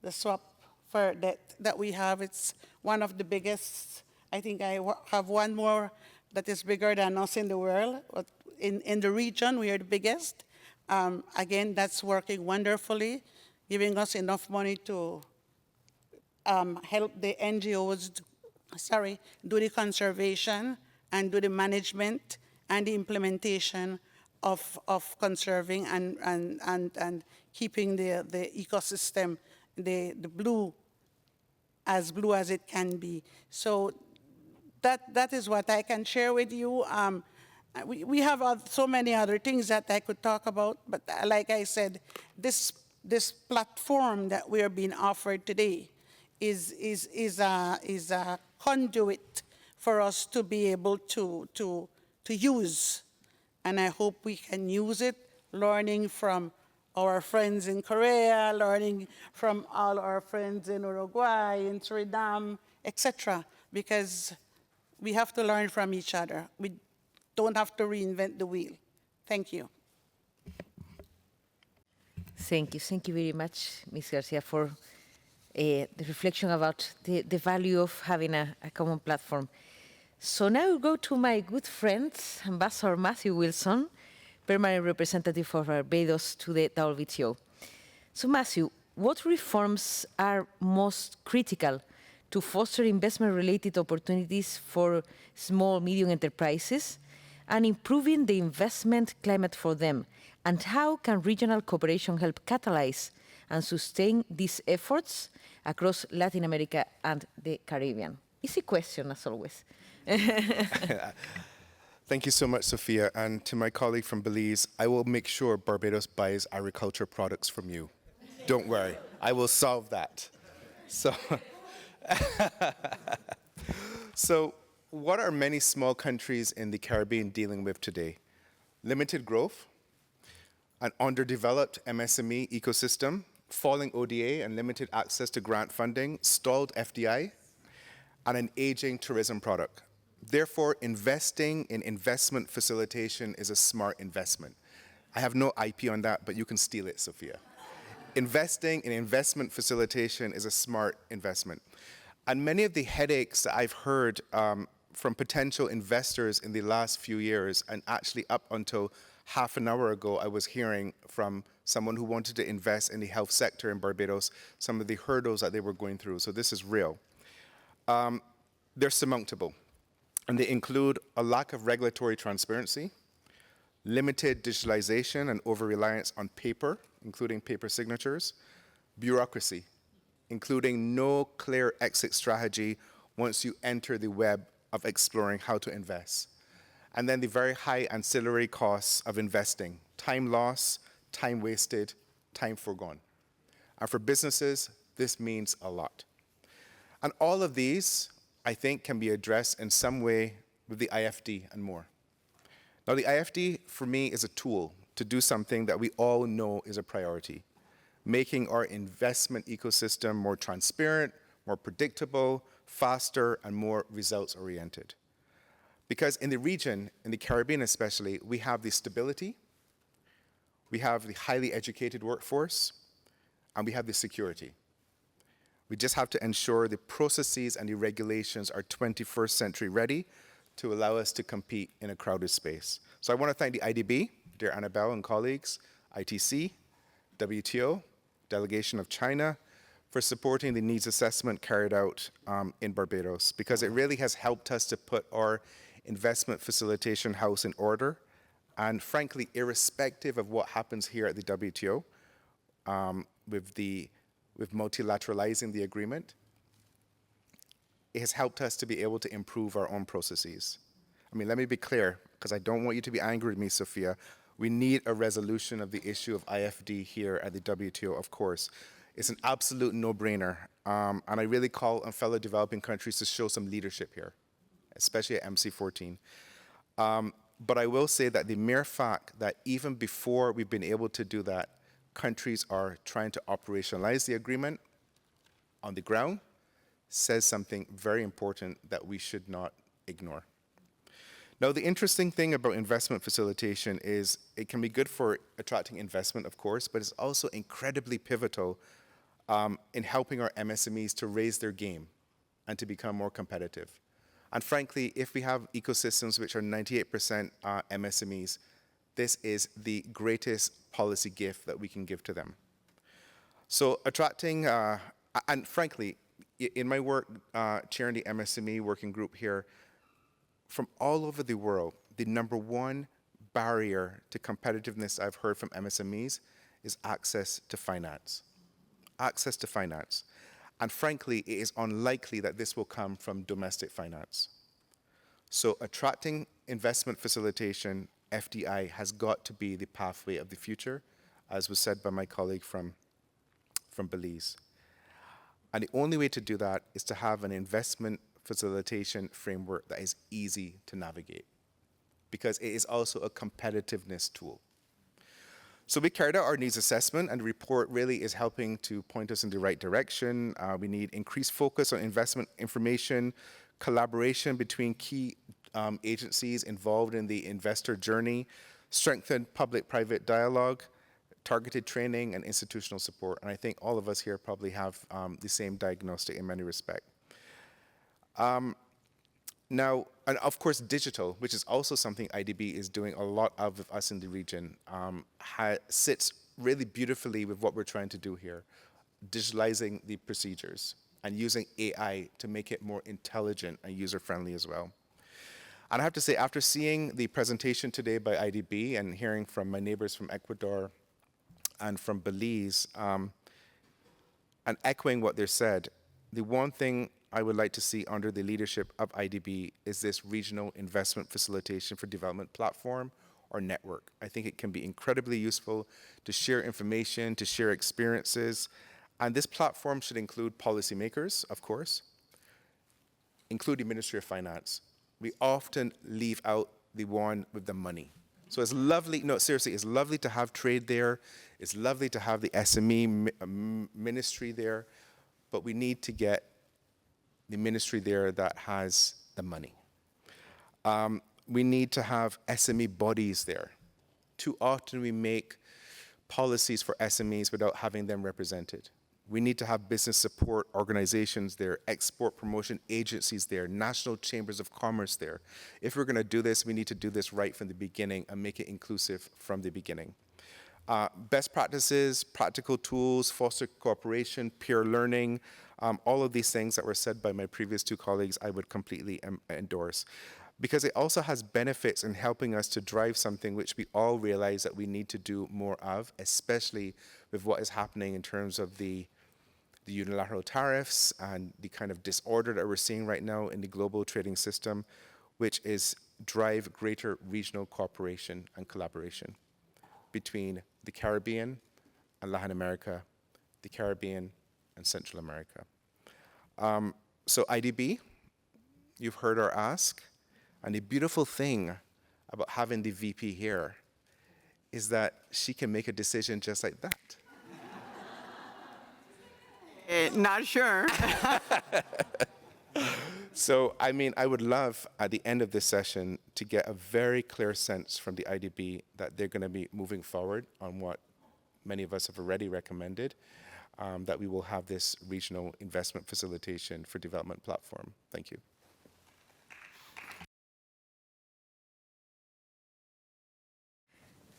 the swap for that we have. It's one of the biggest. I think I have one more that is bigger than us in the world. But in the region, we are the biggest. Again, that's working wonderfully, giving us enough money to help the NGOs, do the conservation and do the management and the implementation of conserving and keeping the ecosystem, the blue as it can be. So that is what I can share with you. We have so many other things that I could talk about, but like I said, this platform that we are being offered today is a conduit for us to be able to use, and I hope we can use it, learning from our friends in Korea, learning from all our friends in Uruguay, in Suriname, etc., because we have to learn from each other. We don't have to reinvent the wheel. Thank you.
Thank you very much, Ms. Garcia, for the reflection about the value of having a common platform. So now we'll go to my good friend, Ambassador Matthew Wilson, permanent representative for Barbados to the WTO. So Matthew, what reforms are most critical to foster investment-related opportunities for small, medium enterprises and improving the investment climate for them? And how can regional cooperation help catalyze and sustain these efforts across Latin America and the Caribbean? Easy question, as always.
Thank you so much, Sophia. And to my colleague from Belize, I will make sure Barbados buys agriculture products from you. Don't worry, I will solve that. So what are many small countries in the Caribbean dealing with today? Limited growth, an underdeveloped MSME ecosystem, falling ODA and limited access to grant funding, stalled FDI, and an aging tourism product. Therefore, investing in investment facilitation is a smart investment. I have no IP on that, but you can steal it, Sophia. Investing in investment facilitation is a smart investment. And many of the headaches that I've heard from potential investors in the last few years, and actually up until half an hour ago, I was hearing from someone who wanted to invest in the health sector in Barbados, some of the hurdles that they were going through. So this is real. They're surmountable, and they include a lack of regulatory transparency, limited digitalization and over-reliance on paper, including paper signatures, bureaucracy, including no clear exit strategy once you enter the web of exploring how to invest. And then the very high ancillary costs of investing, time loss, time wasted, time forgone. And for businesses, this means a lot. And all of these, I think, can be addressed in some way with the IFD and more. Now, the IFD, for me, is a tool to do something that we all know is a priority, making our investment ecosystem more transparent, more predictable, faster, and more results-oriented. Because in the region, in the Caribbean especially, we have the stability, we have the highly educated workforce, and we have the security. We just have to ensure the processes and the regulations are 21st century ready to allow us to compete in a crowded space. So I want to thank the IDB, dear Annabelle and colleagues, ITC, WTO, delegation of China, for supporting the needs assessment carried out in Barbados, because it really has helped us to put our investment facilitation house in order. And frankly, irrespective of what happens here at the WTO, with multilateralizing the agreement, it has helped us to be able to improve our own processes. I mean, let me be clear, because I don't want you to be angry with me, Sophia. We need a resolution of the issue of IFD here at the WTO, of course. It's an absolute no-brainer. And I really call on fellow developing countries to show some leadership here, especially at MC14. But I will say that the mere fact that even before we've been able to do that, countries are trying to operationalize the agreement on the ground says something very important that we should not ignore. Now, the interesting thing about investment facilitation is it can be good for attracting investment, of course, but it's also incredibly pivotal in helping our MSMEs to raise their game and to become more competitive. And frankly, if we have ecosystems which are 98% MSMEs, this is the greatest policy gift that we can give to them. So attracting, and frankly, in my work chairing the MSME working group here, from all over the world, the number one barrier to competitiveness I've heard from MSMEs is access to finance. Access to finance. And frankly, it is unlikely that this will come from domestic finance. So attracting investment facilitation, FDI, has got to be the pathway of the future, as was said by my colleague from Belize. And the only way to do that is to have an investment facilitation framework that is easy to navigate, because it is also a competitiveness tool. So we carried out our needs assessment, and the report really is helping to point us in the right direction. We need increased focus on investment information, collaboration between key agencies involved in the investor journey, strengthened public-private dialogue, targeted training, and institutional support. And I think all of us here probably have the same diagnostic in many respects. Now, and of course, digital, which is also something IDB is doing a lot of with us in the region, sits really beautifully with what we're trying to do here, digitalizing the procedures and using AI to make it more intelligent and user-friendly as well. And I have to say, after seeing the presentation today by IDB and hearing from my neighbors from Ecuador and from Belize, and echoing what they said, the one thing I would like to see under the leadership of IDB is this regional investment facilitation for development platform or network. I think it can be incredibly useful to share information, to share experiences, and this platform should include policymakers, of course, include the Ministry of Finance, We often leave out the one with the money. So it's lovely, no, seriously, it's lovely to have trade there. It's lovely to have the SME ministry there, but we need to get the ministry there that has the money. We need to have SME bodies there. Too often we make policies for SMEs without having them represented. We need to have business support organizations there, export promotion agencies there, national chambers of commerce there. If we're going to do this, we need to do this right from the beginning and make it inclusive from the beginning. Best practices, practical tools, foster cooperation, peer learning, all of these things that were said by my previous two colleagues, I would completely endorse. Because it also has benefits in helping us to drive something which we all realize that we need to do more of, especially with what is happening in terms of the unilateral tariffs and the kind of disorder that we're seeing right now in the global trading system, which is drive greater regional cooperation and collaboration between the Caribbean and Latin America, the Caribbean and Central America. So IDB, you've heard our ask, and the beautiful thing about having the VP here is that she can make a decision just like that.
Not sure.
So, I mean, I would love at the end of this session to get a very clear sense from the IDB that they're going to be moving forward on what many of us have already recommended, that we will have this regional investment facilitation for development platform. Thank you.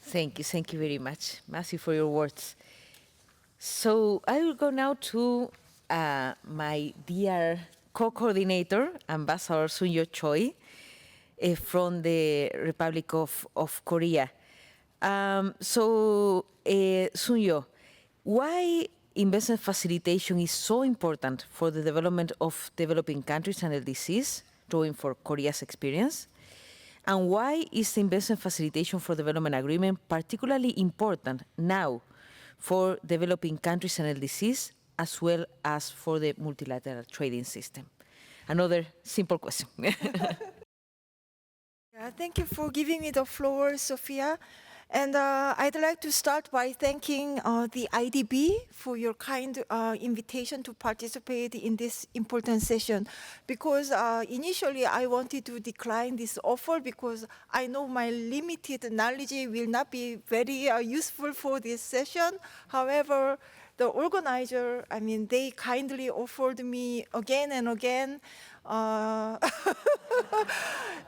Thank you very much, Matthew, for your words. So I will go now to my dear co-coordinator, Ambassador Sunyo Choi, from the Republic of Korea. Sunyo, why investment facilitation is so important for the development of developing countries and LDCs, drawing for Korea's experience? And why is the investment facilitation for development agreement particularly important now for developing countries and LDCs, as well as for the multilateral trading system? Another simple question.
Thank you for giving me the floor, Sophia. And I'd like to start by thanking the IDB for your kind invitation to participate in this important session. Because initially I wanted to decline this offer because I know my limited knowledge will not be very useful for this session. However, the organizer, I mean, they kindly offered me again and again.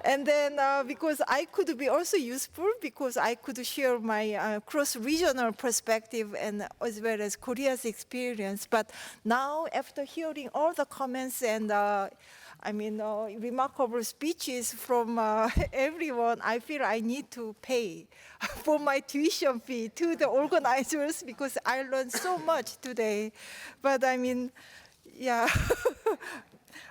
And then because I could be also useful because I could share my cross-regional perspective and as well as Korea's experience. But now after hearing all the comments and remarkable speeches from everyone, I feel I need to pay for my tuition fee to the organizers because I learned so much today. But I mean, yeah.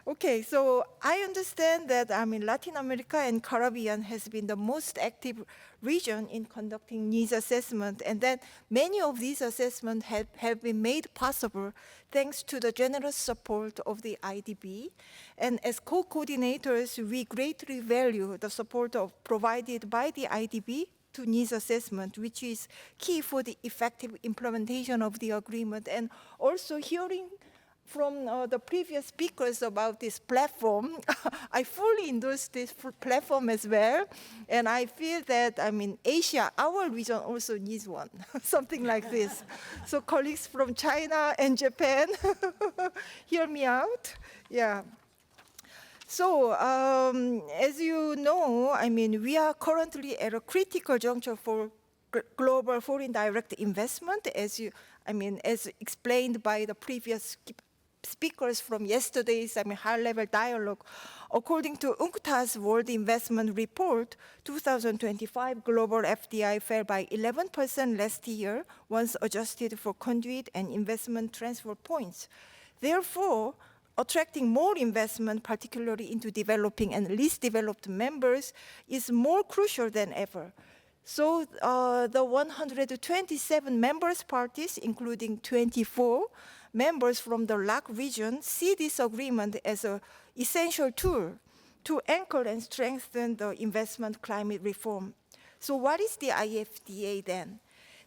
Okay, so I understand that Latin America and Caribbean has been the most active region in conducting needs assessment, and that many of these assessments have been made possible thanks to the generous support of the IDB. And as co-coordinators, we greatly value the support provided by the IDB to needs assessment, which is key for the effective implementation of the agreement. And also hearing from the previous speakers about this platform, I fully endorse this platform as well. And I feel that, Asia, our region also needs one, something like this. So colleagues from China and Japan, hear me out. Yeah. So, as you know, we are currently at a critical juncture for global foreign direct investment, as explained by the previous speakers from yesterday's high-level dialogue. According to UNCTAD's World Investment Report, 2025 global FDI fell by 11% last year, once adjusted for conduit and investment transfer points. Therefore, attracting more investment, particularly into developing and least developed members, is more crucial than ever. So the 127 members parties, including 24 members from the LAC region, see this agreement as an essential tool to anchor and strengthen the investment climate reform. So what is the IFDA then?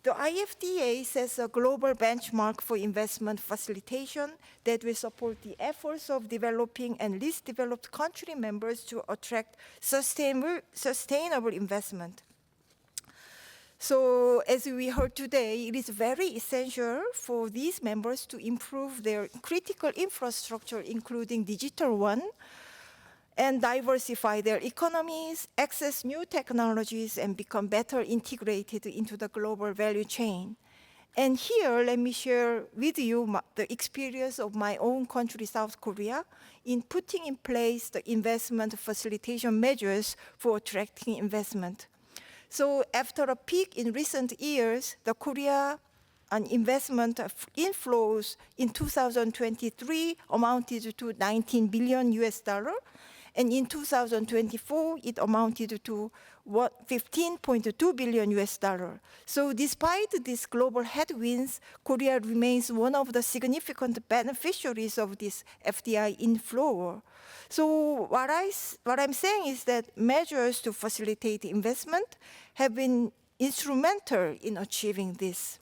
The IFDA sets a global benchmark for investment facilitation that will support the efforts of developing and least developed country members to attract sustainable investment. So as we heard today, it is very essential for these members to improve their critical infrastructure, including digital one, and diversify their economies, access new technologies, and become better integrated into the global value chain. And here, let me share with you the experience of my own country, South Korea, in putting in place the investment facilitation measures for attracting investment. So after a peak in recent years, the Korea investment inflows in 2023 amounted to 19 billion US dollar. And in 2024, it amounted to 15.2 billion US dollar. So despite these global headwinds, Korea remains one of the significant beneficiaries of this FDI inflow. So what I'm saying is that measures to facilitate investment have been instrumental in achieving this.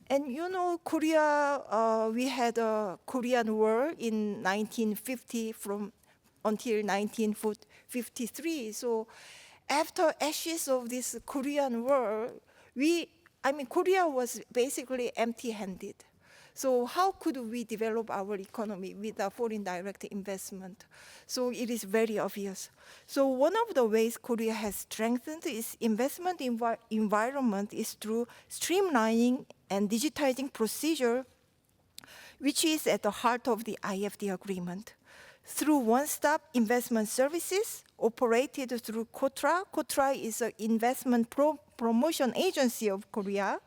And you know, Korea, we had a Korean War in 1950 until 1953. So after ashes of this Korean War, Korea was basically empty-handed. So how could we develop our economy without foreign direct investment? So it is very obvious. So one of the ways Korea has strengthened its investment environment is through streamlining and digitizing procedure, which is at the heart of the IFD agreement. Through one-stop investment services operated through KOTRA. KOTRA is an investment promotion agency of Korea.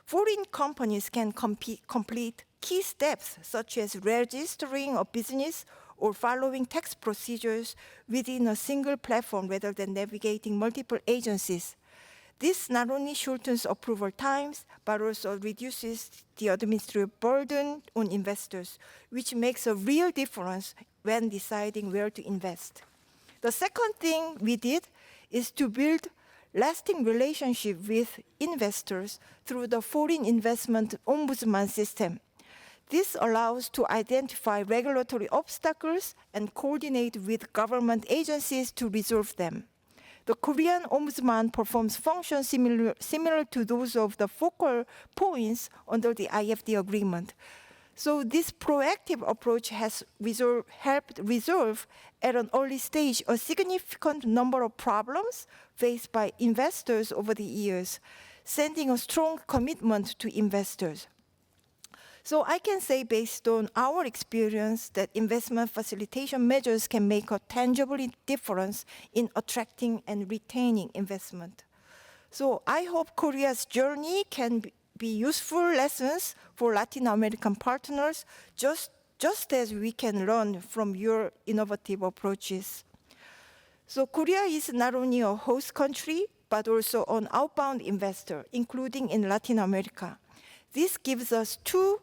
Foreign companies can complete key steps such as registering a business or following tax procedures within a single platform rather than navigating multiple agencies. This not only shortens approval times, but also reduces the administrative burden on investors, which makes a real difference when deciding where to invest. The second thing we did is to build lasting relationship with investors through the Foreign Investment Ombudsman system. This allows to identify regulatory obstacles and coordinate with government agencies to resolve them. The Korean Ombudsman performs functions similar to those of the focal points under the IFD agreement. So this proactive approach has helped resolve at an early stage a significant number of problems faced by investors over the years, sending a strong commitment to investors. So I can say, based on our experience, that investment facilitation measures can make a tangible difference in attracting and retaining investment. So I hope Korea's journey can be useful lessons for Latin American partners, just as we can learn from your innovative approaches. So Korea is not only a host country, but also an outbound investor, including in Latin America. This gives us two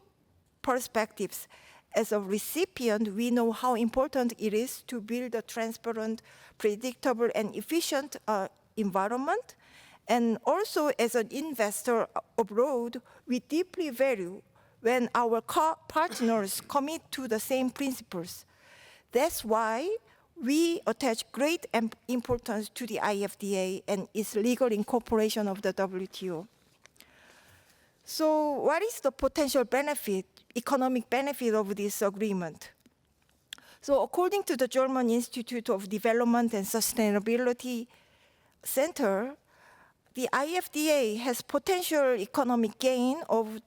perspectives. As a recipient, we know how important it is to build a transparent, predictable, and efficient environment. And also, as an investor abroad, we deeply value when our partners commit to the same principles. That's why we attach great importance to the IFDA and its legal incorporation of the WTO. So what is the potential benefit, economic benefit of this agreement? So according to the German Institute of Development and Sustainability Center, the IFDA has potential economic gain of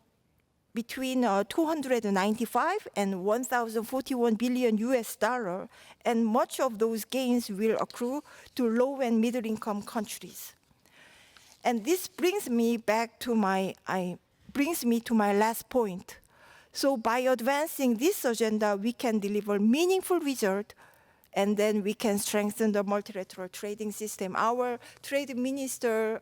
between 295 and 1,041 billion US dollar, and much of those gains will accrue to low and middle income countries. And this brings me to my last point. So by advancing this agenda, we can deliver meaningful results, and then we can strengthen the multilateral trading system. Our trade minister,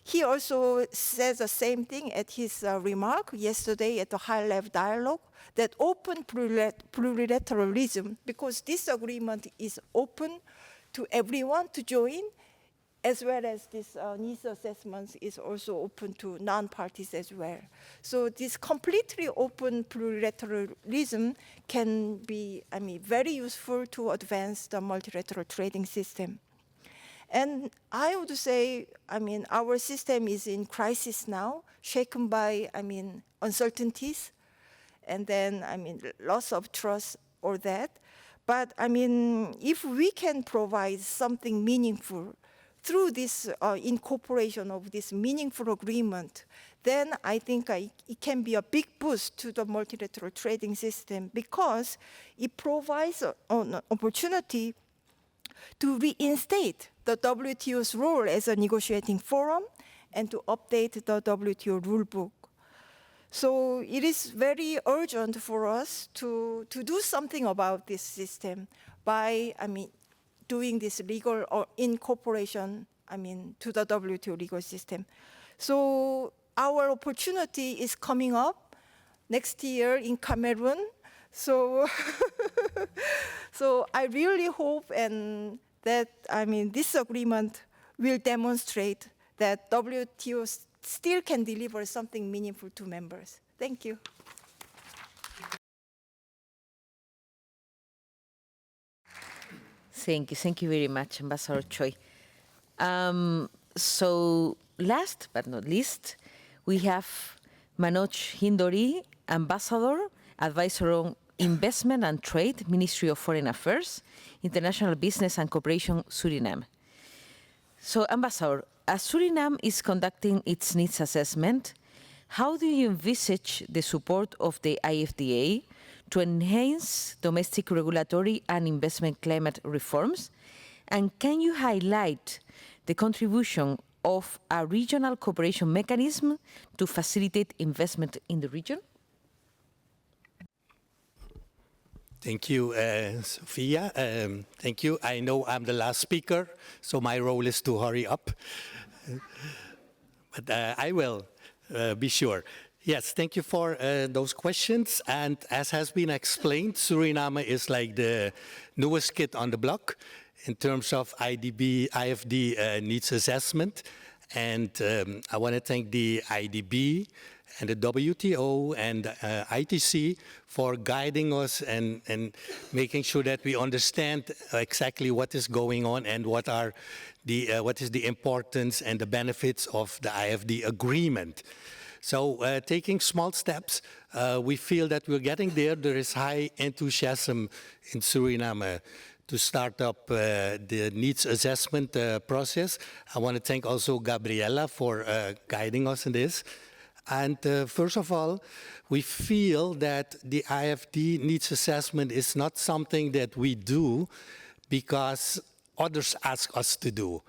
he also said the same thing at his remark yesterday at the high-level dialogue, that open plurilateralism, because this agreement is open to everyone to join, as well as this needs assessment is also open to non-parties as well. So this completely open plurilateralism can be, very useful to advance the multilateral trading system. And I would say, our system is in crisis now, shaken by, uncertainties, and then, loss of trust or that. But, if we can provide something meaningful through this incorporation of this meaningful agreement, then I think it can be a big boost to the multilateral trading system, because it provides an opportunity to reinstate the WTO's role as a negotiating forum and to update the WTO rulebook. So it is very urgent for us to do something about this system by, doing this legal or incorporation, to the WTO legal system. So our opportunity is coming up next year in Cameroon. So, so I really hope that this agreement will demonstrate that WTO still can deliver something meaningful to members. Thank you.
Thank you very much, Ambassador Choi. So last but not least, we have Manoj Hindori, Ambassador, Advisor on Investment and Trade, Ministry of Foreign Affairs, International Business and Cooperation, Suriname. So, Ambassador, as Suriname is conducting its needs assessment, how do you envisage the support of the IFDA to enhance domestic regulatory and investment climate reforms? And can you highlight the contribution of a regional cooperation mechanism to facilitate investment in the region?
Thank you, Sophia. Thank you. I know I'm the last speaker, so my role is to hurry up. But I will, be sure. Yes, thank you for those questions. And as has been explained, Suriname is like the newest kid on the block in terms of IFD needs assessment. And I want to thank the IDB and the WTO and ITC for guiding us and making sure that we understand exactly what is going on and what is the importance and the benefits of the IFD agreement. So taking small steps, we feel that we're getting there. There is high enthusiasm in Suriname to start up the needs assessment process. I want to thank also Gabriela for guiding us in this. And first of all, we feel that the IFD needs assessment is not something that we do because others ask us to do.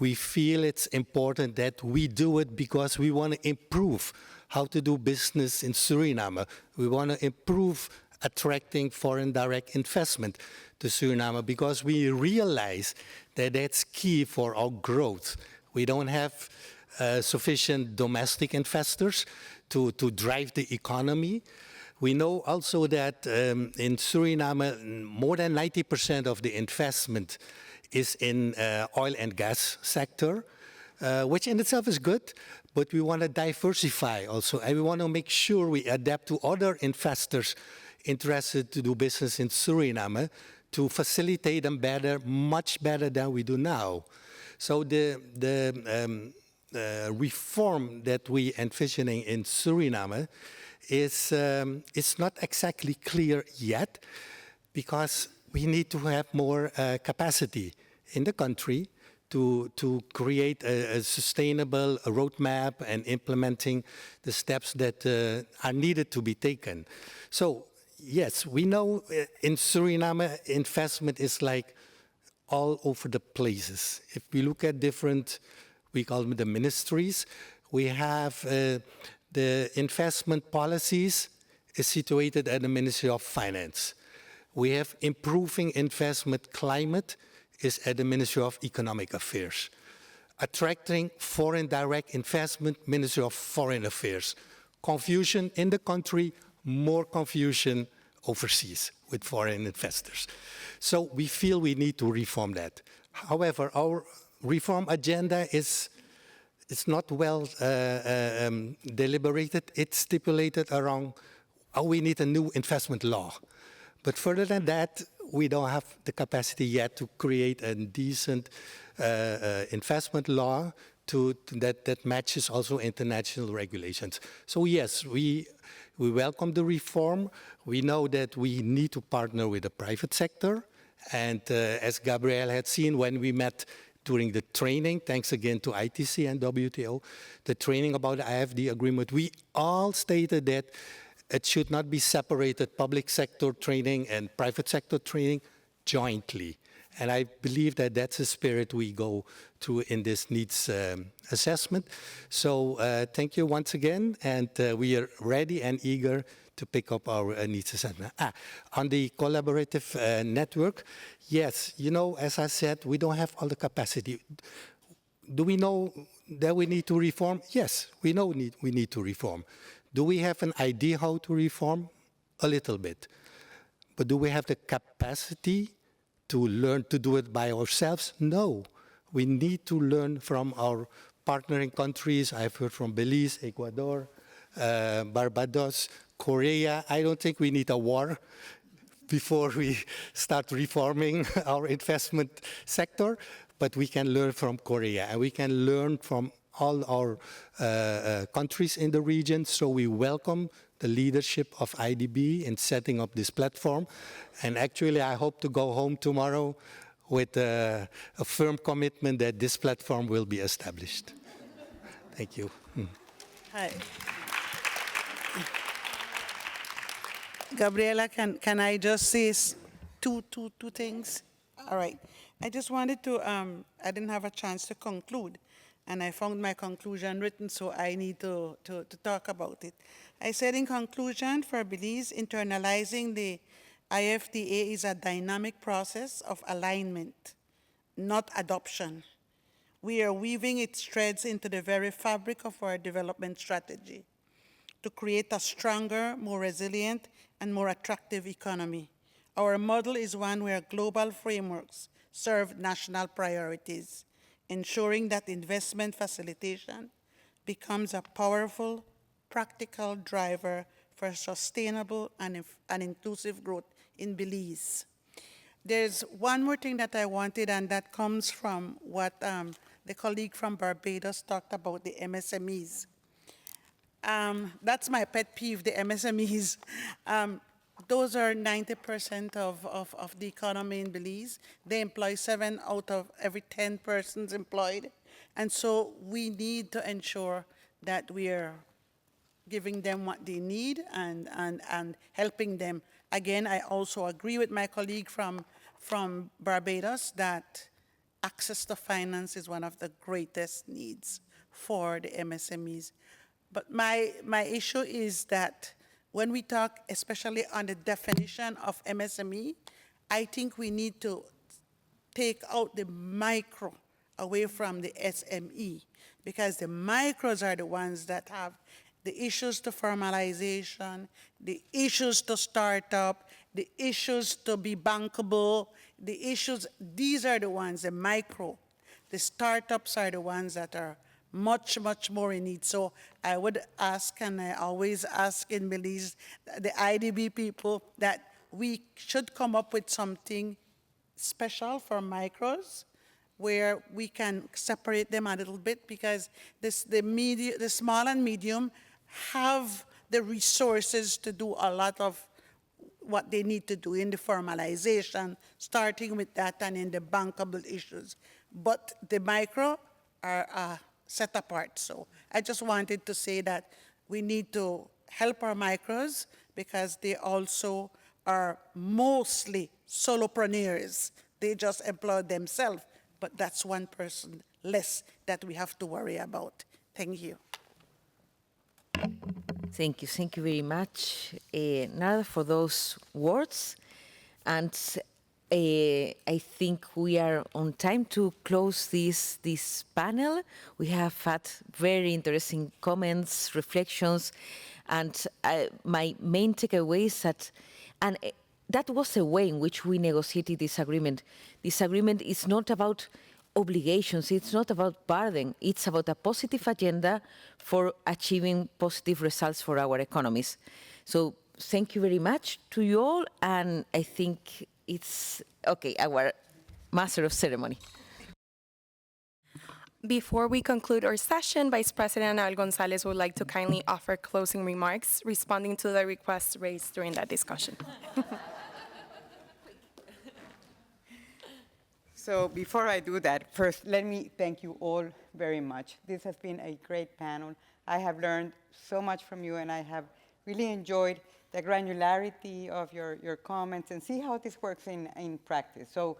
We feel it's important that we do it because we want to improve how to do business in Suriname. We want to improve attracting foreign direct investment to Suriname because we realize that that's key for our growth. We don't have sufficient domestic investors to drive the economy. We know also that in Suriname, more than 90% of the investment is in oil and gas sector, which in itself is good, but we want to diversify also, and we want to make sure we adapt to other investors interested to do business in Suriname to facilitate them better, much better than we do now. So the reform that we envisioning in Suriname is it's not exactly clear yet because we need to have more capacity in the country to create a sustainable roadmap and implementing the steps that are needed to be taken. So yes, we know in Suriname investment is like all over the places. If we look at different, we call them the ministries, we have the investment policies is situated at the Ministry of Finance. We have improving investment climate is at the Ministry of Economic Affairs. attracting foreign direct investment, Ministry of Foreign Affairs. Confusion in the country, more confusion overseas with foreign investors. So we feel we need to reform that. However, our reform agenda is not well deliberated. It's stipulated around how we need a new investment law. But further than that, we don't have the capacity yet to create a decent investment law that matches also international regulations. So yes, we welcome the reform. We know that we need to partner with the private sector. And as Gabrielle had seen when we met during the training, thanks again to ITC and WTO, the training about the IFD agreement, we all stated that it should not be separated, public sector training and private sector training jointly. And I believe that that's the spirit we go through in this needs assessment. So thank you once again, and we are ready and eager to pick up our needs assessment. On the collaborative network, yes, you know, as I said, we don't have all the capacity. Do we know that we need to reform? Yes, we know we need to reform. Do we have an idea how to reform? A little bit. But do we have the capacity to learn to do it by ourselves? No. We need to learn from our partnering countries. I've heard from Belize, Ecuador, Barbados, Korea. I don't think we need a war before we start reforming our investment sector, but we can learn from Korea, and we can learn from all our countries in the region. So we welcome the leadership of IDB in setting up this platform. And actually, I hope to go home tomorrow with a firm commitment that this platform will be established. Thank you.
Hi. Gabriela, can I just say two things? All right. I just wanted to, I didn't have a chance to conclude, and I found my conclusion written, so I need to talk about it. I said in conclusion, for Belize, internalizing the IFDA is a dynamic process of alignment, not adoption. We are weaving its threads into the very fabric of our development strategy to create a stronger, more resilient, and more attractive economy. Our model is one where global frameworks serve national priorities, ensuring that investment facilitation becomes a powerful, practical driver for sustainable and inclusive growth in Belize. There's one more thing that I wanted, and that comes from what the colleague from Barbados talked about, the MSMEs. That's my pet peeve, the MSMEs. Those are 90% of the economy in Belize. They employ 7 out of every 10 persons employed. And so we need to ensure that we are giving them what they need and helping them. Again, I also agree with my colleague from Barbados that access to finance is one of the greatest needs for the MSMEs. But my issue is that when we talk especially on the definition of MSME, I think we need to take out the micro away from the SME, because the micros are the ones that have the issues to formalization, the issues to start up, the issues to be bankable, the issues, these are the ones, the micro. The startups are the ones that are much, much more in need. So I would ask, and I always ask in Belize, the IDB people, that we should come up with something special for micros, where we can separate them a little bit, because the small and medium have the resources to do a lot of what they need to do in the formalization, starting with that and in the bankable issues. But the micro are set apart. So I just wanted to say that we need to help our micros, because they also are mostly solopreneurs. They just employ themselves, but that's one person less that we have to worry about. Thank you.
Thank you very much, Nada, for those words. And I think we are on time to close this panel. We have had very interesting comments, reflections, and my main takeaway is that, that was the way in which we negotiated this agreement. This agreement is not about obligations, it's not about burden, it's about a positive agenda for achieving positive results for our economies. So thank you very much to you all, and I think it's, okay, our master of ceremony.
Before we conclude our session, Vice President Al Gonzalez would like to kindly offer closing remarks, responding to the requests raised during that discussion.
So before I do that, first, let me thank you all very much. This has been a great panel. I have learned so much from you, and I have really enjoyed the granularity of your comments and see how this works in practice. So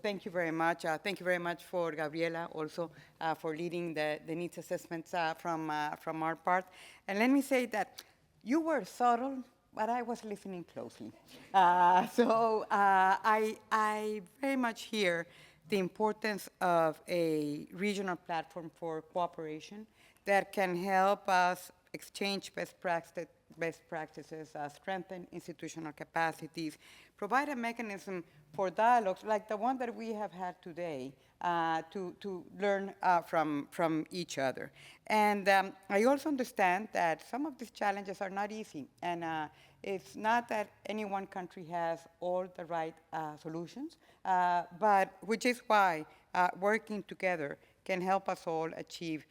thank you very much. Thank you very much for Gabriela also for leading the needs assessments from our part. And let me say that you were subtle, but I was listening closely. I very much hear the importance of a regional platform for cooperation that can help us exchange best practices, strengthen institutional capacities, provide a mechanism for dialogues like the one that we have had today to learn from each other. And I also understand that some of these challenges are not easy, and it's not that any one country has all the right solutions, but which is why working together can help us all achieve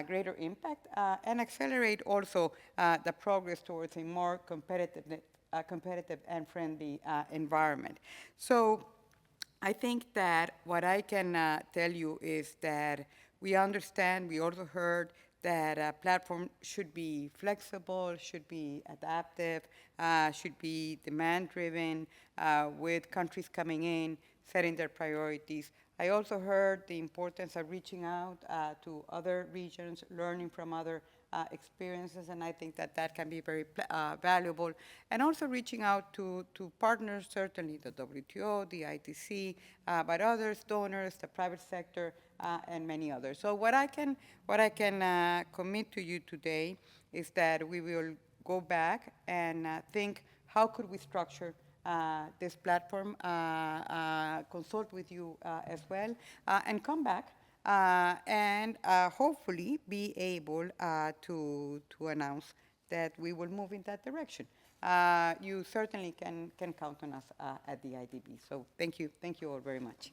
greater impact and accelerate also the progress towards a more competitive and friendly environment. So I think that what I can tell you is that we understand, we also heard that a platform should be flexible, should be adaptive, should be demand-driven, with countries coming in, setting their priorities. I also heard the importance of reaching out to other regions, learning from other experiences, and I think that that can be very valuable. And also reaching out to partners, certainly the WTO, the ITC, but others, donors, the private sector, and many others. So what I can commit to you today is that we will go back and think how could we structure this platform, consult with you as well, and come back and hopefully be able to announce that we will move in that direction. You certainly can count on us at the IDB. So thank you all very much.